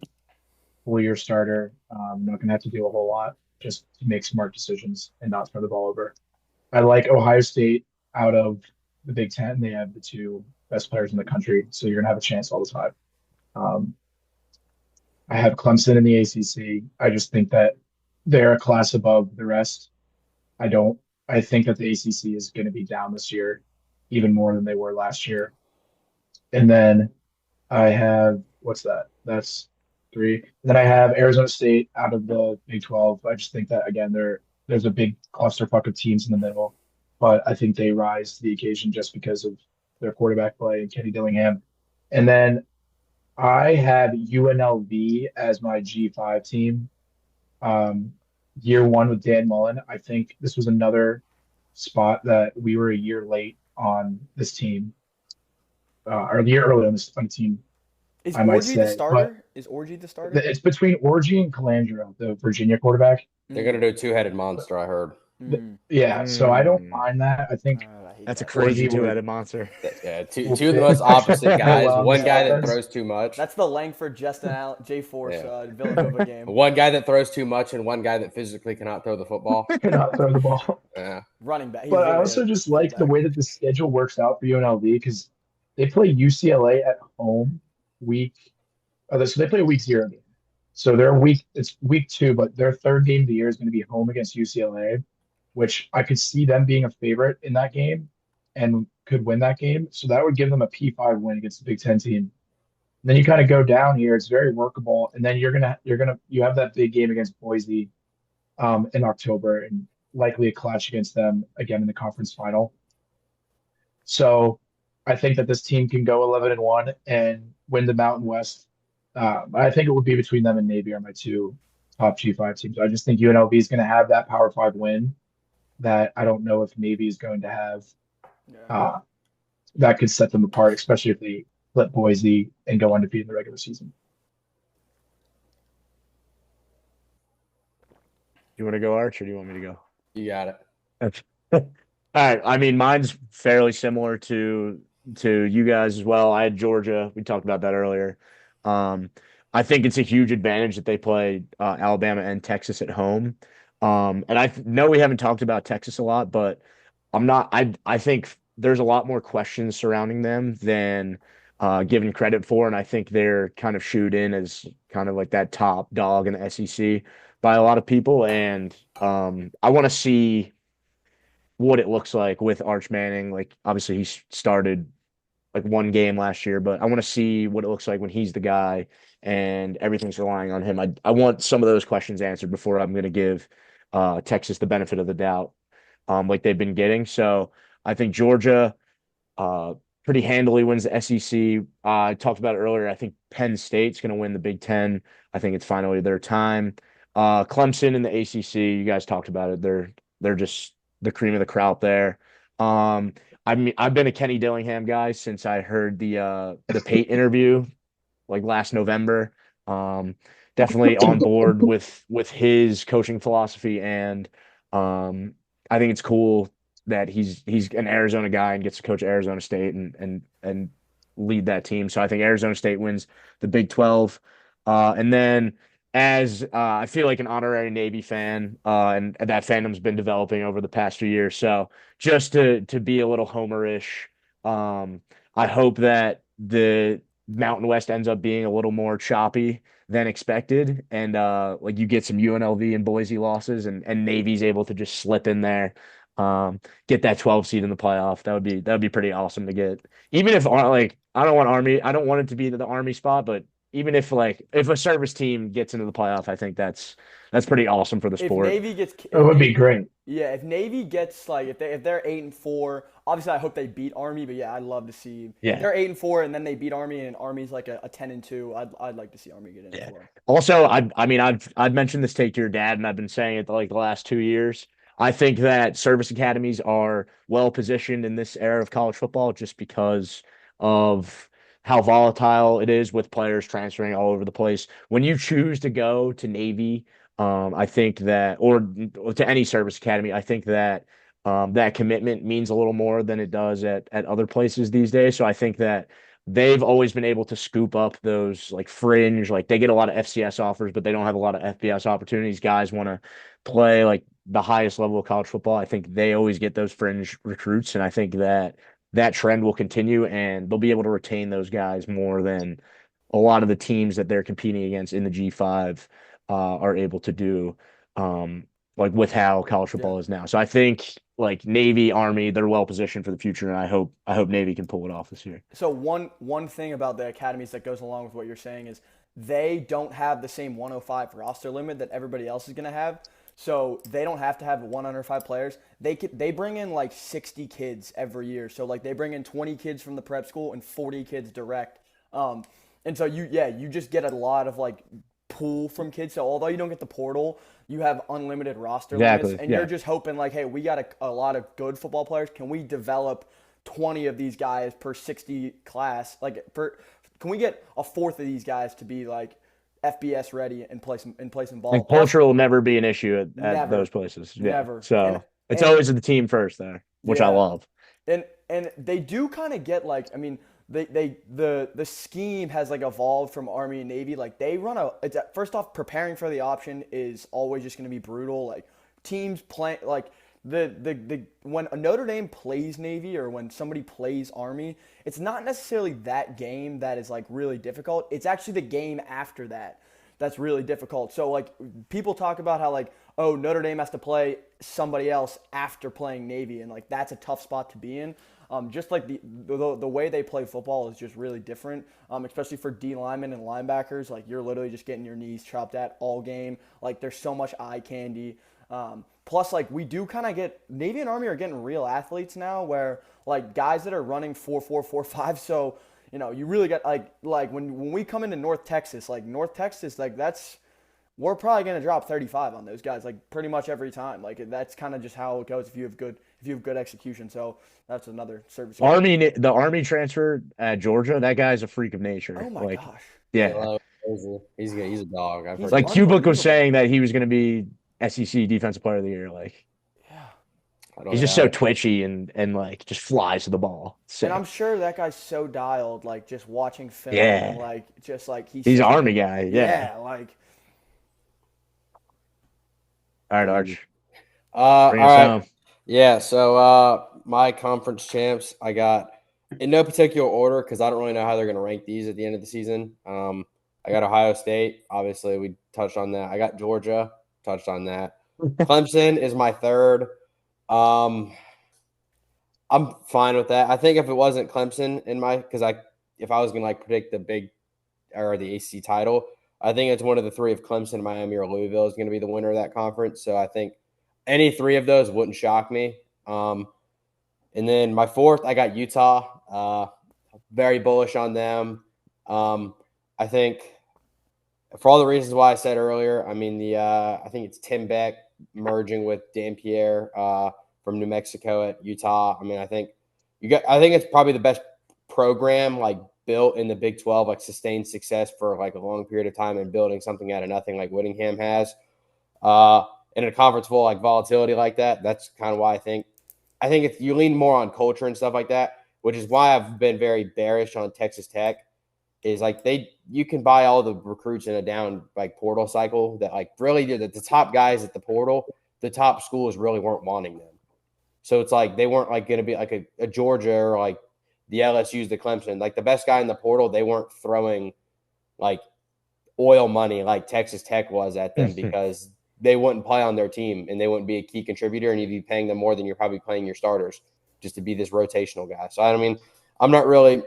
full year starter. Not going to have to do a whole lot, just to make smart decisions and not throw the ball over. I like Ohio State out of the Big Ten. They have the 2 best players in the country, so you're going to have a chance all the time. I have Clemson in the ACC. I just think that they're a class above the rest. I think that the ACC is going to be down this year, even more than they were last year. And then I have, what's that? That's 3. Then I have Arizona State out of the Big 12. I just think that, again, there's a big clusterfuck of teams in the middle, but I think they rise to the occasion just because of their quarterback play and Kenny Dillingham. And then I have UNLV as my G5 team. Year 1 with Dan Mullen. I think this was another spot that we were a year late on this team, or a year early on the team.
Is
I might
Orgy the
say,
starter? Is Orgy the starter?
It's between Orgy and Calandro, the Virginia quarterback.
They're going to do a 2-headed monster, I heard.
Yeah, so I don't mind that. I think
That's a crazy
Orgy would-
2-headed monster.
Yeah, two of the most opposite guys.
Well,
One guy that
that's-
throws too much.
That's the Langford, Justin Allen, Jay Force, Villanova game.
One guy that throws too much and one guy that physically cannot throw the football.
cannot throw the ball.
Yeah.
Running back.
But I also just like the way that the schedule works out for UNLV because they play UCLA at home so they play a week 0 game. So it's week 2, but their 3rd game of the year is going to be home against UCLA, which I could see them being a favorite in that game and could win that game. So that would give them a P5 win against the Big Ten team. And then you kind of go down here. It's very workable. And then you have that big game against Boise in October and likely a clash against them again in the conference final. So I think that this team can go 11-1 and win the Mountain West. I think it would be between them and Navy are my 2 top G5 teams. I just think UNLV is going to have that Power 5 win that I don't know if Navy is going to have. That could set them apart, especially if they flip Boise and go undefeated in the regular season.
You want to go, Arch, or do you want me to go?
You got it.
All right. I mean, mine's fairly similar to you guys as well. I had Georgia. We talked about that earlier. I think it's a huge advantage that they play Alabama and Texas at home. And I know we haven't talked about Texas a lot, but I think there's a lot more questions surrounding them than given credit for. And I think they're kind of shooed in as kind of like that top dog in the SEC by a lot of people. And I want to see what it looks like with Arch Manning. Like, obviously, he started like 1 game last year, but I want to see what it looks like when he's the guy and everything's relying on him. I want some of those questions answered before I'm going to give Texas the benefit of the doubt like they've been getting. So I think Georgia pretty handily wins the SEC. I talked about it earlier. I think Penn State's going to win the Big Ten. I think it's finally their time. Clemson in the ACC, you guys talked about it. They're just the cream of the crop there. I've been a Kenny Dillingham guy since I heard the Pate interview like last November. Definitely on board with his coaching philosophy, and I think it's cool that he's an Arizona guy and gets to coach Arizona State and lead that team. So I think Arizona State wins the Big 12. And then as I feel like an honorary Navy fan, and that fandom's been developing over the past few years. So just to be a little homerish, I hope that the Mountain West ends up being a little more choppy than expected, and like you get some UNLV and Boise losses, and Navy's able to just slip in there, get that 12 seed in the playoff. That would be pretty awesome to get. Even if like I don't want Army, I don't want it to be the Army spot, but even if if a service team gets into the playoff, I think that's pretty awesome for the sport.
If Navy gets,
It would be great.
yeah, if Navy gets like if they're 8-4, obviously I hope they beat Army, but yeah, I'd love to see if they're 8-4 and then they beat Army and Army's like a 10-2. I'd like to see Army get in as well.
Also, I've mentioned this take to your dad, and I've been saying it like the last 2 years. I think that service academies are well positioned in this era of college football just because of how volatile it is with players transferring all over the place. When you choose to go to Navy, I think that, or to any service academy, I think that that commitment means a little more than it does at other places these days. So I think that they've always been able to scoop up those like fringe, like they get a lot of FCS offers, but they don't have a lot of FBS opportunities. Guys want to play like the highest level of college football. I think they always get those fringe recruits, and I think that trend will continue, and they'll be able to retain those guys more than a lot of the teams that they're competing against in the G5 are able to do, like with how college football is now. So I think like Navy, Army, they're well positioned for the future, and I hope Navy can pull it off this year.
So one thing about the academies that goes along with what you're saying is they don't have the same 105 roster limit that everybody else is going to have. So they don't have to have 105 players. They bring in like 60 kids every year. So like they bring in 20 kids from the prep school and 40 kids direct. And so you just get a lot of like pool from kids. So although you don't get the portal, you have unlimited roster limits, and you're just hoping like, hey, we got a lot of good football players. Can we develop 20 of these guys per 60 class? Can we get a fourth of these guys to be like FBS ready and play some ball?
And culture will never be an issue at those places. Yeah.
Never.
So it's always the team first there, which I love.
And they do kind of get like, I mean, the scheme has like evolved from Army and Navy. Like they run first off, preparing for the option is always just going to be brutal. Like teams play like when a Notre Dame plays Navy or when somebody plays Army, it's not necessarily that game that is like really difficult. It's actually the game after that that's really difficult. So like people talk about how like, oh, Notre Dame has to play somebody else after playing Navy, and like that's a tough spot to be in. Just like the way they play football is just really different, especially for D linemen and linebackers. Like you're literally just getting your knees chopped at all game. Like there's so much eye candy. Plus, like we do kind of get Navy and Army are getting real athletes now, where like guys that are running 4.4, 4.5. So you really get like when we come into North Texas, like we're probably gonna drop 35 on those guys like pretty much every time. Like that's kind of just how it goes if you have good execution. So that's another service.
The Army transfer at Georgia, that guy's a freak of nature.
Oh my gosh.
Yeah.
He's a dog. I've heard
like Cubic was saying that he was going to be SEC Defensive Player of the Year. Like, he's just so twitchy and like just flies to the ball.
And I'm sure that guy's so dialed, like just watching film. Yeah. Like just like he's
an Army guy. Yeah.
Yeah. Like.
All right, Arch.
Bring us home. Yeah, so my conference champs, I got in no particular order because I don't really know how they're going to rank these at the end of the season. I got Ohio State. Obviously, we touched on that. I got Georgia. Touched on that. Clemson is my third. I'm fine with that. I think if it wasn't Clemson if I was going to like predict the ACC title, I think it's one of the three of Clemson, Miami, or Louisville is going to be the winner of that conference. So I think any three of those wouldn't shock me. And then my fourth, I got Utah. Very bullish on them. I think for all the reasons why I said earlier, I mean I think it's Tim Beck merging with Dan Pierre from New Mexico at Utah. I mean, I think it's probably the best program like built in the Big 12, like sustained success for like a long period of time and building something out of nothing like Whittingham has. In a conference full like volatility like that, that's kind of why I think if you lean more on culture and stuff like that, which is why I've been very bearish on Texas Tech, is like you can buy all the recruits in a down like portal cycle that like really the top guys at the portal, the top schools really weren't wanting them. So it's like they weren't like going to be like a Georgia or like the LSU's, the Clemson, like the best guy in the portal. They weren't throwing like oil money like Texas Tech was at them because they wouldn't play on their team and they wouldn't be a key contributor, and you'd be paying them more than you're probably paying your starters just to be this rotational guy. So I mean, I'm not really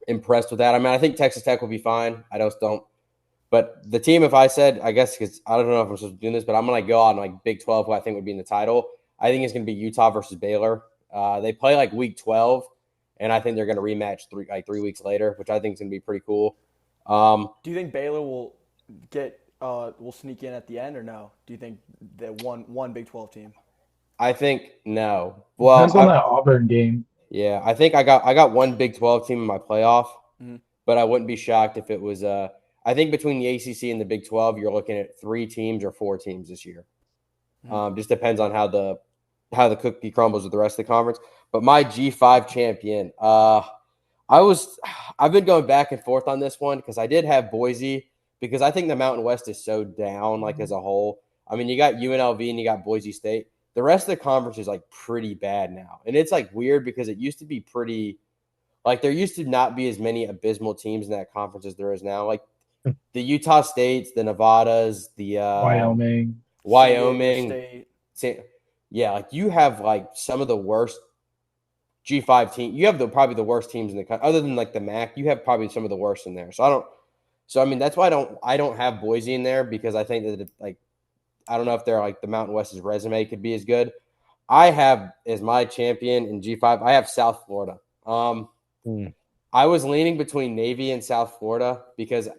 impressed with that. I mean, I think Texas Tech will be fine. I just don't. But the team, if I said, I guess, because I don't know if I'm supposed to do this, but I'm going to go on like Big 12, who I think would be in the title. I think it's going to be Utah versus Baylor. They play like week 12, and I think they're going to rematch 3 weeks later, which I think is going to be pretty cool.
Do you think Baylor will sneak in at the end, or no? Do you think that one Big 12 team?
I think no. Well,
depends on that Auburn game.
Yeah, I think I got one Big 12 team in my playoff, but I wouldn't be shocked if it was I think between the ACC and the Big 12, you're looking at 3 teams or 4 teams this year. Just depends on how the cookie crumbles with the rest of the conference. But my G5 champion, I've been going back and forth on this one because I did have Boise because I think the Mountain West is so down like as a whole. I mean, you got UNLV and you got Boise State. The rest of the conference is like pretty bad now. And it's like weird because it used to be pretty like there used to not be as many abysmal teams in that conference as there is now. Like the Utah States, the Nevadas, the
Wyoming.
Yeah, like you have like some of the worst G5 teams. You have probably the worst teams in the country, other than like the MAC. You have probably some of the worst in there. So I mean that's why I don't have Boise in there because I think that like I don't know if they're like the Mountain West's resume could be as good. I have as my champion in G5. I have South Florida. I was leaning between Navy and South Florida because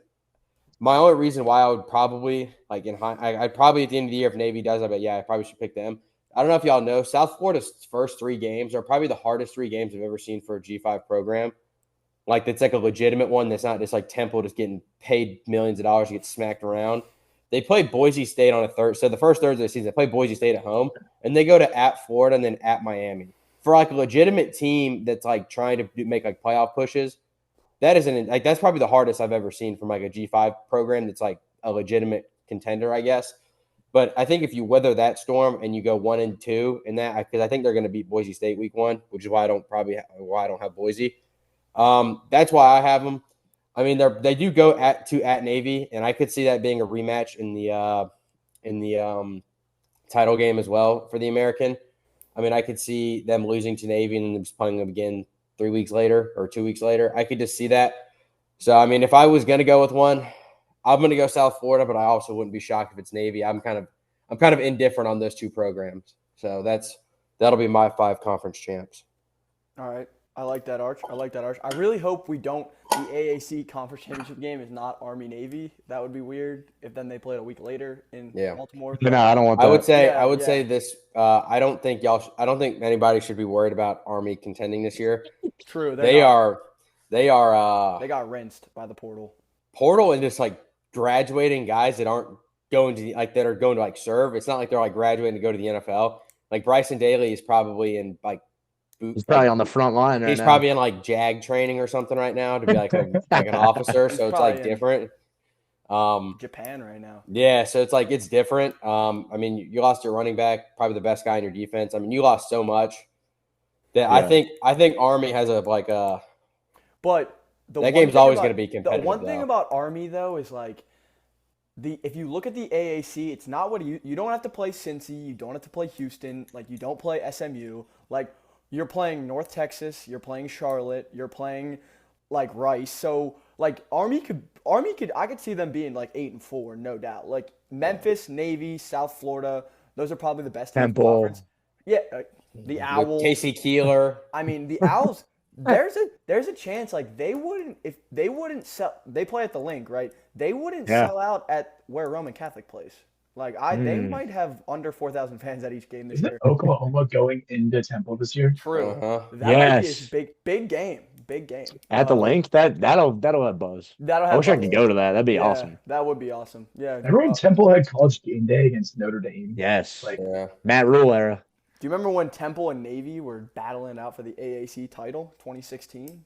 my only reason why I would probably like I'd probably at the end of the year if Navy does, I bet I probably should pick them. I don't know if y'all know South Florida's first 3 games are probably the hardest 3 games I've ever seen for a G5 program. Like it's like a legitimate one that's not just like Temple just getting paid millions of dollars to get smacked around. They play Boise State on a third. So the first Thursday of the season, they play Boise State at home, and they go to at Florida and then at Miami. For like a legitimate team that's like trying to make like playoff pushes, that isn't like that's probably the hardest I've ever seen from like a G5 program that's like a legitimate contender, I guess. But I think if you weather that storm and you go 1-2 in that, because I think they're going to beat Boise State week 1, which is why I don't have Boise. That's why I have them. I mean, they do go at Navy, and I could see that being a rematch in the title game as well for the American. I mean, I could see them losing to Navy and then just playing them again 3 weeks later or 2 weeks later. I could just see that. So, I mean, if I was going to go with one, I'm going to go South Florida, but I also wouldn't be shocked if it's Navy. I'm kind of indifferent on those 2 programs. So that'll be my 5 conference champs.
All right. I like that, Arch. I really hope the AAC conference championship game is not Army-Navy. That would be weird if then they played a week later in Baltimore.
No, I don't want that.
I would say this. I don't think anybody should be worried about Army contending this year.
True.
They
got rinsed by the portal
and just like graduating guys that aren't going to that are going to like serve. It's not like they're like graduating to go to the NFL. Like Bryson Daly is probably in like.
He's probably on the front line.
He's probably in like JAG training or something right now to be like an officer. So it's like different.
Japan right now.
Yeah, so it's like it's different. I mean, you lost your running back, probably the best guy in your defense. I mean, you lost so much that I think Army has
But
that game's always going to be competitive.
The one thing about Army though is like if you look at the AAC, it's not what you don't have to play Cincy, you don't have to play Houston, like you don't play SMU, like. You're playing North Texas. You're playing Charlotte. You're playing like Rice. So like Army could I could see them being like 8-4, no doubt. Like Memphis, Navy, South Florida. Those are probably the best teams in the conference. Yeah, The Owls.
Casey Keeler.
I mean, the Owls. There's a chance like they wouldn't sell. They play at the Link, right? They wouldn't
Yeah.
sell out at where Roman Catholic plays. Like they might have under 4,000 fans at each game this
Isn't
year.
Oklahoma going into Temple this year?
True.
Uh-huh.
That might be
Yes.
a big game. Big game.
At the Link, that'll have buzz.
That'll
I
have
wish I
buzz.
could go to that. That'd be
Yeah,
awesome.
That would be awesome. Yeah.
Remember when Temple had college game day against Notre Dame?
Yes.
Like,
Yeah.
Matt Rule era.
Do you remember when Temple and Navy were battling out for the AAC title, 2016?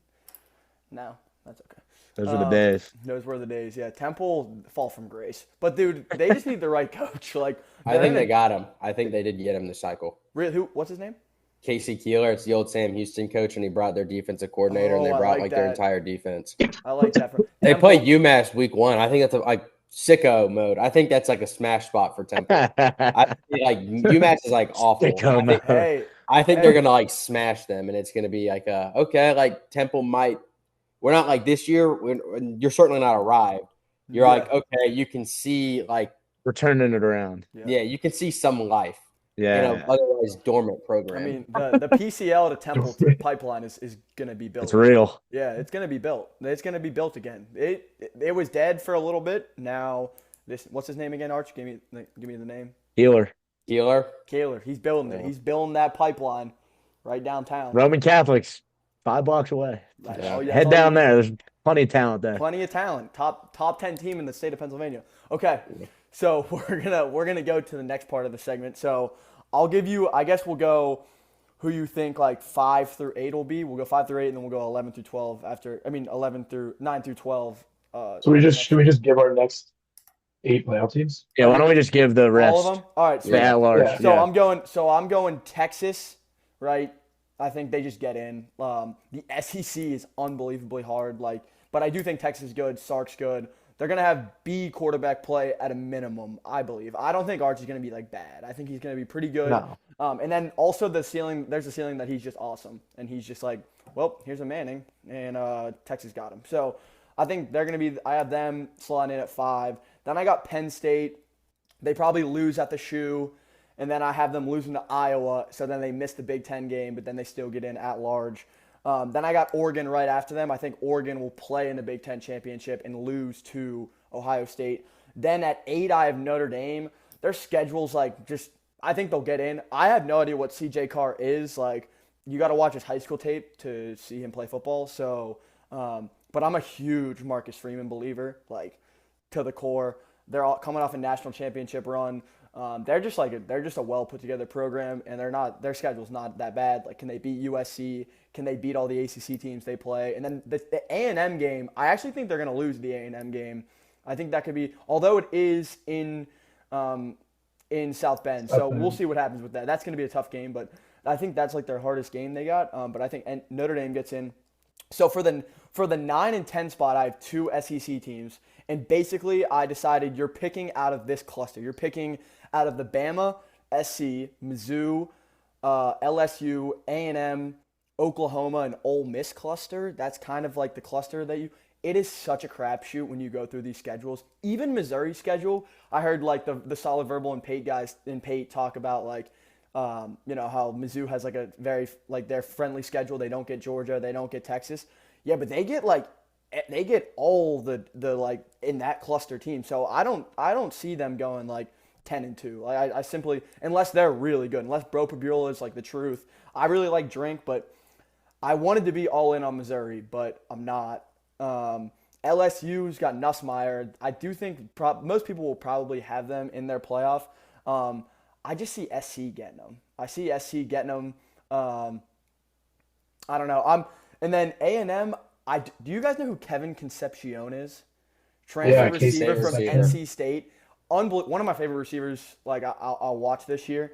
No, that's okay.
Those were the days.
Those were the days. Yeah, Temple fall from grace. But dude, they just need the right coach. Like
I think they got him. I think they did get him this cycle.
Really, who? What's his name?
Casey Keeler, it's the old Sam Houston coach, and he brought their defensive coordinator, and they
Oh, I
brought
like
their
that.
entire defense.
I like that.
They played UMass week 1. I think that's like sicko mode. I think that's like a smash spot for Temple. I think like UMass is like awful.
Sicko mode.
Hey,
I think they're gonna like smash them, and it's gonna be like okay, like Temple might. We're not like this year. You're certainly not arrived. You're
Yeah.
like okay, you can see like
We're turning it around.
yeah, you can see some life.
Yeah.
In an otherwise dormant program.
I mean, the PCL to Temple pipeline is going to be built.
It's real.
Yeah, it's going to be built. It's going to be built again. It was dead for a little bit. Now what's his name again? Arch, give me the name.
Healer.
Keeler.
Kaler. He's building it. He's building that pipeline right downtown.
Roman Catholics, 5 blocks away.
That's
Yeah.
all- that's
Head
all
down
you need.
there. There's plenty of talent there.
Plenty of talent. Top 10 team in the state of Pennsylvania. Okay, so we're gonna go to the next part of the segment. So I'll give you. I guess we'll go who you think like 5 through 8 will be. We'll go 5 through 8, and then we'll go 11 through 12 after. I mean 11 through 9 through 12.
so should we just give our next 8 playoff teams?
Yeah, why don't we just give the rest?
all of them. All right. So,
The at-large.
Yeah.
so I'm going Texas, right? I think they just get in. The SEC is unbelievably hard. But I do think Texas is good. Sark's good. They're gonna have B quarterback play at a minimum, I believe. I don't think Arch is gonna be like bad. I think he's gonna be pretty good.
No.
And then also the ceiling. There's a ceiling that he's just awesome, and he's just like, well, here's a Manning, and Texas got him. So I think they're gonna be. I have them slotting in at 5. Then I got Penn State. They probably lose at the shoe. And then I have them losing to Iowa, so then they miss the Big Ten game, but then they still get in at large. Then I got Oregon right after them. I think Oregon will play in the Big Ten championship and lose to Ohio State. Then at 8, I have Notre Dame. Their schedule's I think they'll get in. I have no idea what CJ Carr is. Like, you got to watch his high school tape to see him play football. So, but I'm a huge Marcus Freeman believer, like to the core. They're all coming off a national championship run. They're just a well put together program, and their schedule's not that bad. Like, can they beat USC? Can they beat all the ACC teams they play? And then the A&M game, I actually think they're going to lose the A&M game. I think that could be, although it is in South Bend, so we'll see what happens with that. That's going to be a tough game, but I think that's like their hardest game they got. But I think Notre Dame gets in. So for the 9 and 10 spot, I have 2 SEC teams, and basically I decided you're picking out of this cluster. You're picking out of the Bama, SC, Mizzou, LSU, A&M, Oklahoma, and Ole Miss cluster. That's kind of like the cluster that it is such a crapshoot when you go through these schedules. Even Missouri's schedule, I heard like the Solid Verbal and Pate guys in Pate talk about like, how Mizzou has like a very like their friendly schedule. They don't get Georgia, they don't get Texas. Yeah, but they get all the like in that cluster team. So I don't see them going like 10-2. Like I simply, unless they're really good, unless Bro Pabula is like the truth. I really like Drink, but I wanted to be all in on Missouri, but I'm not. LSU's got Nussmeier. I do think most people will probably have them in their playoff. I just see SC getting them. I see SC getting them. I don't know. And then A&M. Do you guys know who Kevin Concepcion is? Transfer receiver from NC State. One of my favorite receivers. Like I'll watch this year.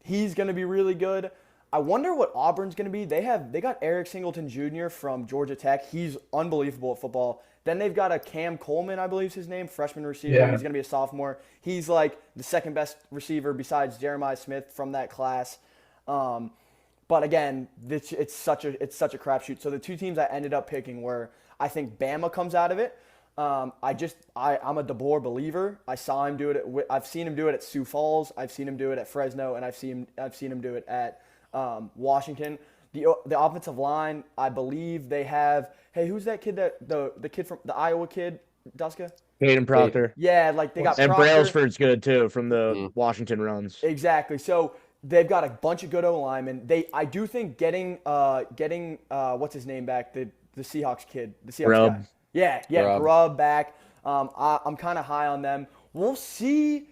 He's going to be really good. I wonder what Auburn's going to be. They got Eric Singleton Jr. from Georgia Tech. He's unbelievable at football. Then they've got a Cam Coleman, I believe is his name, freshman receiver.
Yeah.
He's going to be a sophomore. He's like the second best receiver besides Jeremiah Smith from that class. But again, it's such a crapshoot. So the 2 teams I ended up picking were, I think Bama comes out of it. I'm a DeBoer believer. I've seen him do it at Sioux Falls. I've seen him do it at Fresno, and I've seen him do it at Washington. The offensive line, I believe they have. Hey, who's that kid? The kid from the Iowa kid, Duska?
Hayden Proctor.
Yeah, like they got
And
Proctor.
Brailsford's good too from the Washington runs.
Exactly. So they've got a bunch of good O linemen. I do think getting what's his name back, the Seahawks kid, the Seahawks
Grubb.
guy. Yeah, Grubb back. I'm kind of high on them. We'll see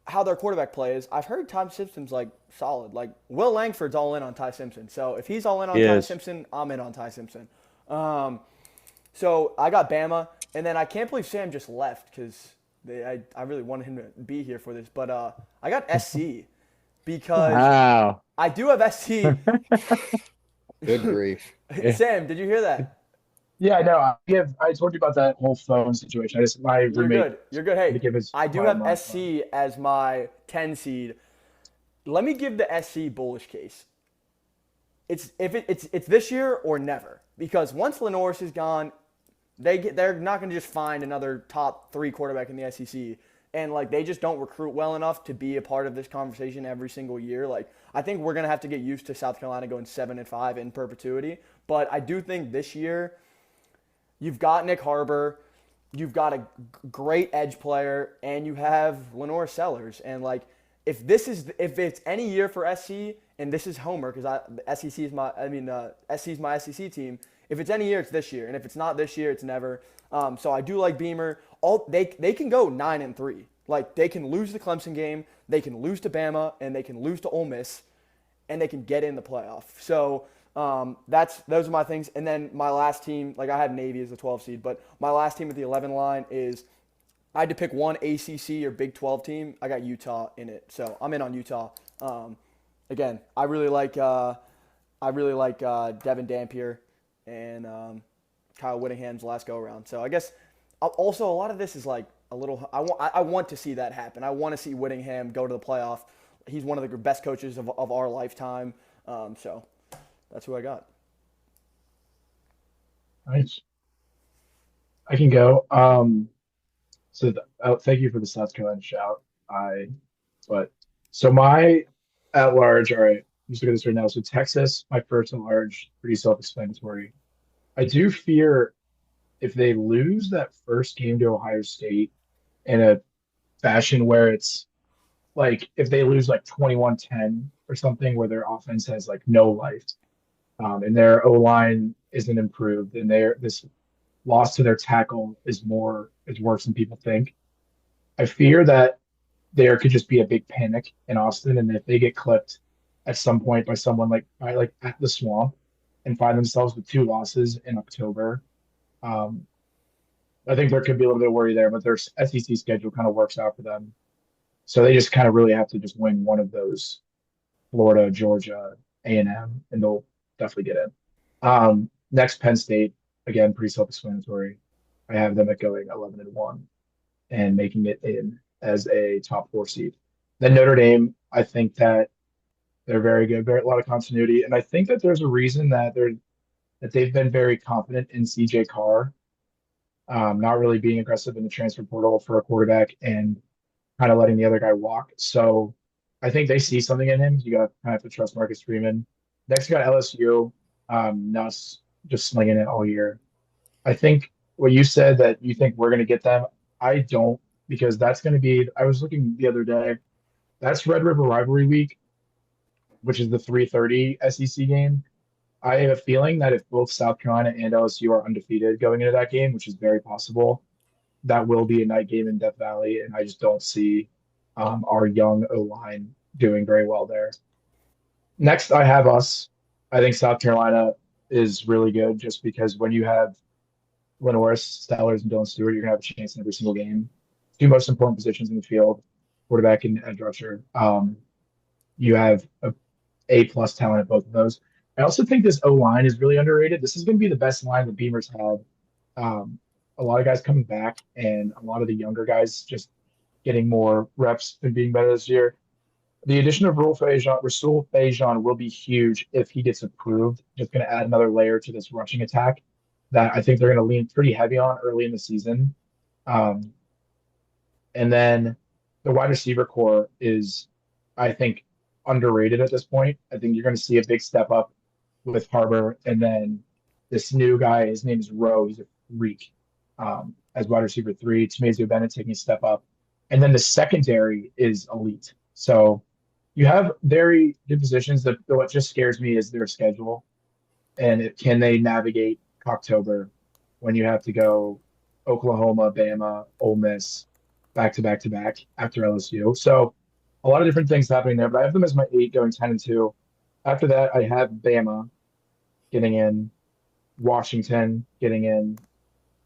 how their quarterback play is. I've heard Ty Simpson's like solid. Like Will Langford's all in on Ty Simpson. So if he's all in on Ty Simpson, I'm in on Ty Simpson. So I got Bama, and then I can't believe Sam just left because I really wanted him to be here for this. But I got SC because I do have SC.
Good grief.
Sam, did you hear that?
Yeah, no, I told you about that whole phone situation.
You're good. You're good. Hey, I do have
phone.
SC as my 10 seed. Let me give the SC bullish case. It's this year or never, because once Lenoris is gone, they're not going to just find another top 3 quarterback in the SEC, and like they just don't recruit well enough to be a part of this conversation every single year. Like I think we're going to have to get used to South Carolina going 7-5 in perpetuity, but I do think this year you've got Nick Harbor, you've got a great edge player, and you have Lenore Sellers. And like, if it's any year for SC, and this is Homer because SC is my SEC team. If it's any year, it's this year, and if it's not this year, it's never. So I do like Beamer. They can go 9-3. Like they can lose the Clemson game, they can lose to Bama, and they can lose to Ole Miss, and they can get in the playoff. So. Those are my things. And then my last team, like I had Navy as the 12 seed, but my last team at the 11 line is I had to pick one ACC or Big 12 team. I got Utah in it, so I'm in on Utah. Again, I really like Devin Dampier and Kyle Whittingham's last go around. So I guess also a lot of this is like a little. I want to see that happen. I want to see Whittingham go to the playoff. He's one of the best coaches of our lifetime. So. That's who I got.
Nice. I can go. Thank you for the South Carolina shout. So my at large, all right, I'm just looking at this right now. So Texas, my first at large, pretty self-explanatory. I do fear if they lose that first game to Ohio State in a fashion where it's like if they lose like 21-10 or something where their offense has like no life. And their O-line isn't improved, and this loss to their tackle is worse than people think. I fear that there could just be a big panic in Austin, and if they get clipped at some point by someone like at the Swamp and find themselves with 2 losses in October, I think there could be a little bit of worry there, but their SEC schedule kind of works out for them. So they just kind of really have to just win one of those, Florida, Georgia, A&M, and they'll definitely get in. Next, Penn State, again, pretty self-explanatory. I have them at going 11-1 and making it in as a top 4 seed. Then Notre Dame, I think that they're very good, a lot of continuity, and I think that there's a reason that they've been very confident in CJ Carr, not really being aggressive in the transfer portal for a quarterback and kind of letting the other guy walk. So I think they see something in him. You got to kind of have to trust Marcus Freeman. Next, you got LSU. Nuss just slinging it all year. I think what you said that you think we're going to get them, I don't, because that's going to be – I was looking the other day. That's Red River Rivalry Week, which is the 3:30 SEC game. I have a feeling that if both South Carolina and LSU are undefeated going into that game, which is very possible, that will be a night game in Death Valley, and I just don't see our young O-line doing very well there. Next, I have us. I think South Carolina is really good just because when you have Lenoris, Stallers, and Dylan Stewart, you're going to have a chance in every single game. 2 most important positions in the field, quarterback and edge rusher. You have A-plus talent at both of those. I also think this O-line is really underrated. This is going to be the best line the Beamers have. A lot of guys coming back and a lot of the younger guys just getting more reps and being better this year. The addition of Rasul Fajan will be huge if he gets approved. Just going to add another layer to this rushing attack that I think they're going to lean pretty heavy on early in the season. And then the wide receiver core is, I think, underrated at this point. I think you're going to see a big step up with Harbor, and then this new guy, his name is Rowe. He's a freak as wide receiver 3. Tamazio Bennett taking a step up, and then the secondary is elite. So you have very good positions. That what just scares me is their schedule, and can they navigate October when you have to go Oklahoma, Bama, Ole Miss, back to back to back after LSU. So a lot of different things happening there, but I have them as my 8 going 10-2. After that, I have Bama getting in, Washington getting in.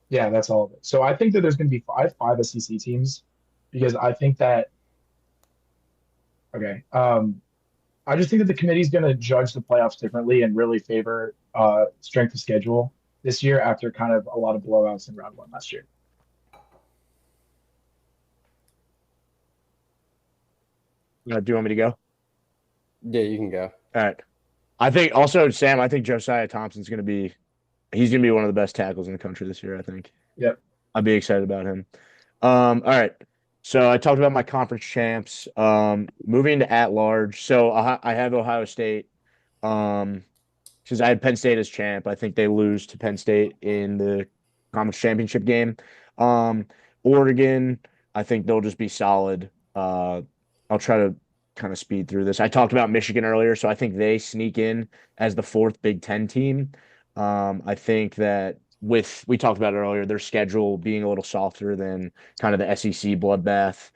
Yeah, that's all of it. So I think that there's going to be five SEC teams because I think that, okay, I just think that the committee is going to judge the playoffs differently and really favor strength of schedule this year after kind of a lot of blowouts in round 1 last year.
Do you want me to go?
Yeah, you can go.
All right. I think also, Sam, I think Josiah Thompson's going to be – he's going to be one of the best tackles in the country this year, I think.
Yep.
I'd be excited about him. All right. So I talked about my conference champs. Moving to at-large. So I have Ohio State because I had Penn State as champ. I think they lose to Penn State in the conference championship game. Oregon, I think they'll just be solid. I'll try to kind of speed through this. I talked about Michigan earlier, so I think they sneak in as the 4th Big Ten team. I think that we talked about it earlier, their schedule being a little softer than kind of the SEC bloodbath.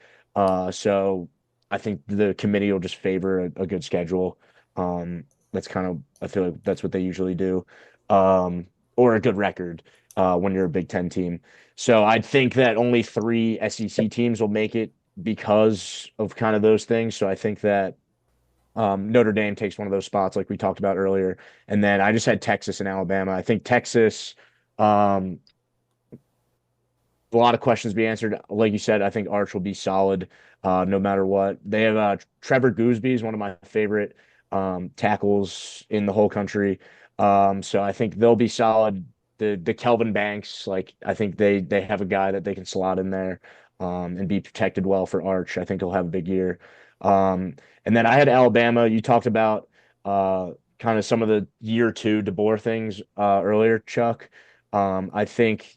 So I think the committee will just favor a good schedule. That's kind of, I feel like that's what they usually do. Or a good record when you're a Big Ten team. So I think that only 3 SEC teams will make it because of kind of those things. So I think that Notre Dame takes one of those spots like we talked about earlier. And then I just had Texas and Alabama. I think Texas, a lot of questions be answered. Like you said, I think Arch will be solid no matter what. They have Trevor Gooseby is one of my favorite tackles in the whole country. So I think they'll be solid. The Kelvin Banks, like I think they have a guy that they can slot in there and be protected well for Arch. I think he'll have a big year. And then I had Alabama. You talked about kind of some of the year 2 DeBoer things earlier, Chuck. I think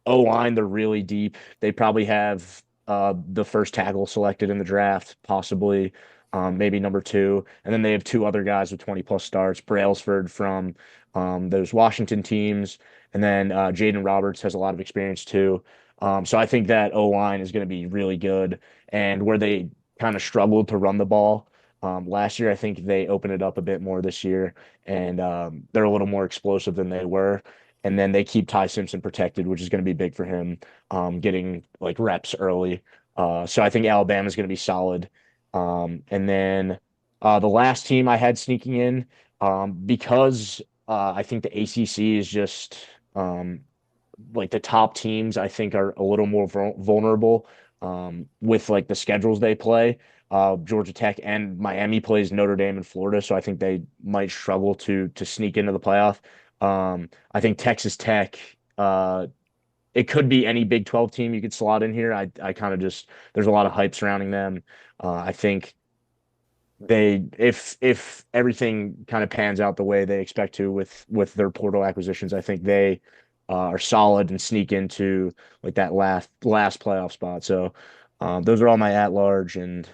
O-line, they're really deep. They probably have the first tackle selected in the draft, possibly maybe number 2. And then they have 2 other guys with 20-plus starts. Brailsford from those Washington teams. And then Jaden Roberts has a lot of experience too. So I think that O-line is going to be really good. And where they kind of struggled to run the ball last year, I think they open it up a bit more this year. And they're a little more explosive than they were. And then they keep Ty Simpson protected, which is going to be big for him, getting like reps early. So I think Alabama is going to be solid. And then the last team I had sneaking in, because I think the ACC is just like the top teams, I think are a little more vulnerable with like the schedules they play. Georgia Tech and Miami plays Notre Dame and Florida, so I think they might struggle to sneak into the playoff. I think Texas Tech, it could be any Big 12 team you could slot in here. I kind of just, there's a lot of hype surrounding them. I think if everything kind of pans out the way they expect to with their portal acquisitions, I think they are solid and sneak into like that last playoff spot. So those are all my at-large, and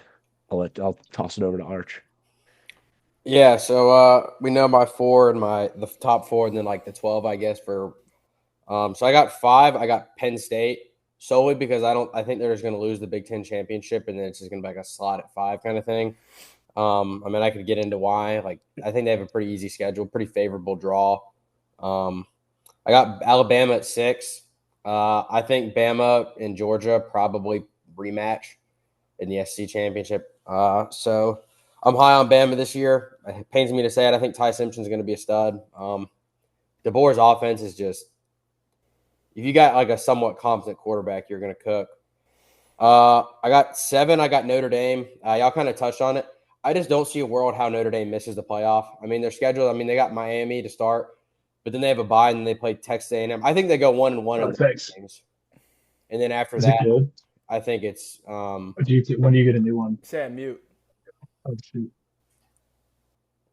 I'll toss it over to Arch.
Yeah, so we know my 4 and the top 4, and then like the 12, I guess. So I got 5. I got Penn State solely because I think they're just going to lose the Big Ten championship, and then it's just going to be like a slot at 5 kind of thing. I mean, I could get into why. Like, I think they have a pretty easy schedule, pretty favorable draw. I got Alabama at 6. I think Bama and Georgia probably rematch in the SEC championship. So I'm high on Bama this year. It pains me to say it. I think Ty Simpson's going to be a stud. DeBoer's offense is just, if you got like a somewhat competent quarterback, you're going to cook. I got 7. I got Notre Dame. Y'all kind of touched on it. I just don't see a world how Notre Dame misses the playoff. I mean, their schedule, I mean, they got Miami to start, but then they have a bye, and then they play Texas A&M. I think they go 1-1 in the games. And then after
Is
that,
it good?
I think it's
When do you get a new one?
Sam, mute.
Oh, shoot.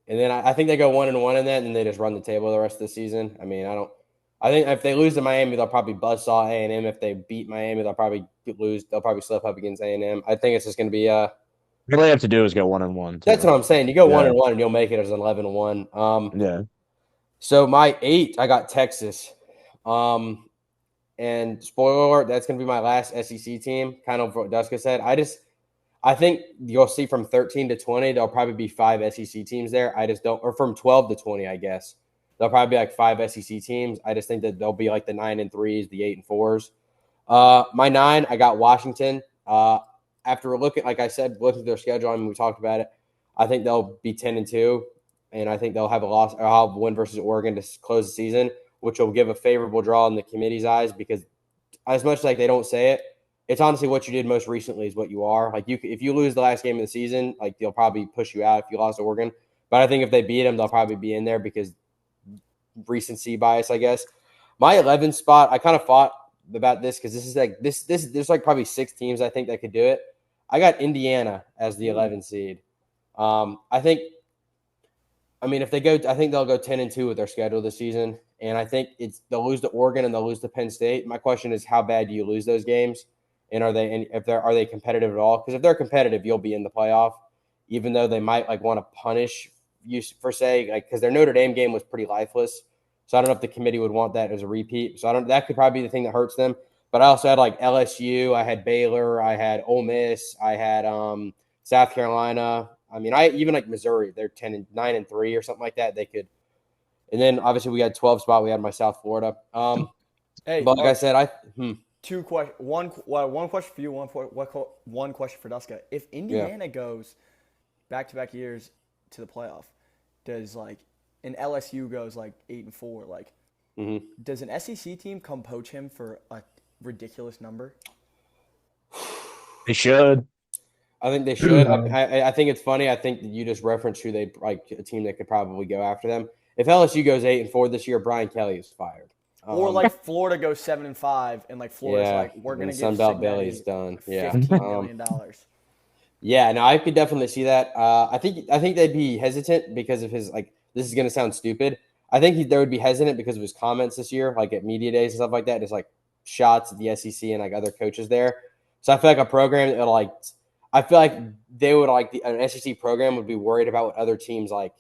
And then I think they go 1-1 in that, and then they just run the table the rest of the season. I mean, I think if they lose to Miami, they'll probably buzzsaw A&M. If they beat Miami, they'll probably lose. They'll probably slip up against A&M. I think it's just going to be
All they have to do is go 1-1.
That's what I'm saying. You go 1-1, and you'll make it as an 11-1.
Yeah.
So my 8, I got Texas. And spoiler alert, that's going to be my last SEC team. Kind of what Duska said. I think you'll see from 13 to 20, there'll probably be 5 SEC teams there. I just don't, or from 12 to 20, I guess. There'll probably be like 5 SEC teams. I just think that they'll be like the 9-3s, the 8-4s. My 9, I got Washington. After looking, like I said, looking at their schedule, I mean, we talked about it. I think they'll be 10-2, and I think they'll have a win versus Oregon to close the season, which will give a favorable draw in the committee's eyes, because as much as like they don't say it, it's honestly what you did most recently is what you are. Like if you lose the last game of the season, like they'll probably push you out if you lost to Oregon. But I think if they beat them, they'll probably be in there because recency bias, I guess. My 11th spot, I kind of thought about this because this is like this. There's like probably 6 teams I think that could do it. I got Indiana as the 11th seed. I think. I mean, if they go, I think they'll go 10-2 with their schedule this season, and I think they'll lose to Oregon and they'll lose to Penn State. My question is, how bad do you lose those games, and are they competitive at all? Because if they're competitive, you'll be in the playoff, even though they might like want to punish you for say like because their Notre Dame game was pretty lifeless. So I don't know if the committee would want that as a repeat. So that could probably be the thing that hurts them. But I also had like LSU, I had Baylor, I had Ole Miss, I had South Carolina. I mean, I even like Missouri, they're 9-3 or something like that. They could, and then obviously we had 12 spot. We had my South Florida.
Hey,
but like I said,
2 questions. One question for you. One question for Duska. If Indiana goes back-to-back years to the playoff, does like an LSU goes like 8-4, like does an SEC team come poach him for a ridiculous number?
They should.
I think they should. I think it's funny. I think that you just referenced who they like a team that could probably go after them. If LSU goes 8-4 this year, Brian Kelly is fired.
Or like Florida goes 7-5, and like Florida's like we're gonna give
Sunbelt Billy's done. Yeah,
$15 million.
Yeah, no, I could definitely see that. I think they'd be hesitant because of his like. This is gonna sound stupid. I think they would be hesitant because of his comments this year, like at media days and stuff like that. Just like shots at the SEC and like other coaches there. So I feel like a program that like. I feel like they would like an SEC program would be worried about what other teams like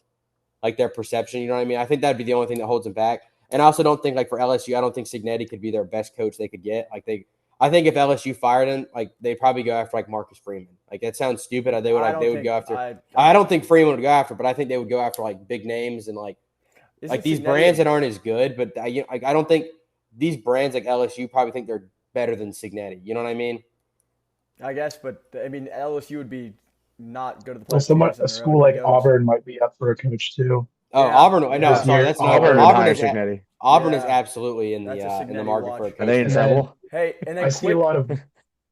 their perception. You know what I mean? I think that'd be the only thing that holds them back. And I also don't think like for LSU, I don't think Cignetti could be their best coach they could get. I think if LSU fired him, like they'd probably go after like Marcus Freeman. Like that sounds stupid. They would go after. I don't think Freeman would go after, but I think they would go after like big names and like these brands that aren't as good. But I don't think these brands like LSU probably think they're better than Cignetti. You know what I mean?
I guess, but I mean, LSU would be not go to the playoffs.
Well, a school like Auburn might be up for a coach too.
Oh, yeah. Auburn! No, sorry, that's not Auburn is absolutely in the market for a coach.
Are they in trouble?
Hey, and then
I see a lot of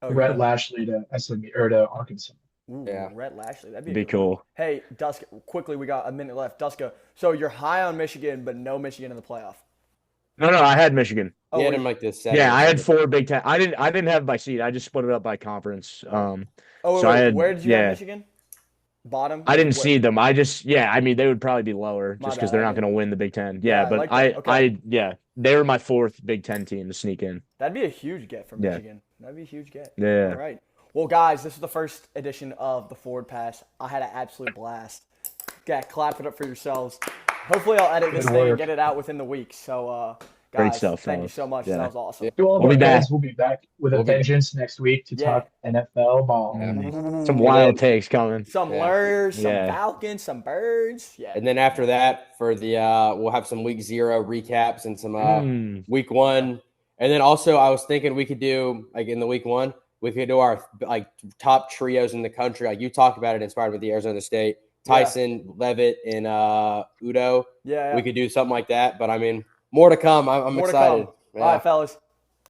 Rhett Lashley to SMU or to Arkansas.
Ooh,
yeah,
Rhett Lashley, that'd
be cool.
Hey, Duska, quickly, we got a minute left. Duska, so you're high on Michigan, but no Michigan in the playoff.
No, I had Michigan.
Oh, had him like this.
Yeah, I had 4 Big Ten. I didn't have my seed. I just split it up by conference.
Where did you have Michigan? Bottom.
I didn't seed them. I mean, they would probably be lower just because they're not going to win the Big Ten. Yeah, but they were my 4th Big Ten team to sneak in.
That'd be a huge get for Michigan. That'd be a huge get.
Yeah.
All right. Well, guys, this is the first edition of the Forward Pass. I had an absolute blast. Yeah, clap it up for yourselves. Hopefully, I'll edit this thing and get it out within the week. So, guys,
great stuff.
Thank you so much.
Yeah.
That was awesome.
To all of our guys, we'll be back with a vengeance next week to talk NFL ball.
Some wild takes coming.
Some lures, some Falcons, some birds. Yeah.
And then after that, for the we'll have some week 0 recaps and some week 1. And then also, I was thinking we could do like in the week 1, we could do our like top trios in the country. Like you talked about it, inspired with the Arizona State. Tyson, Levitt, and Udo.
Yeah.
We could do something like that. But I mean, more to come. I'm excited.
Yeah. All right, fellas.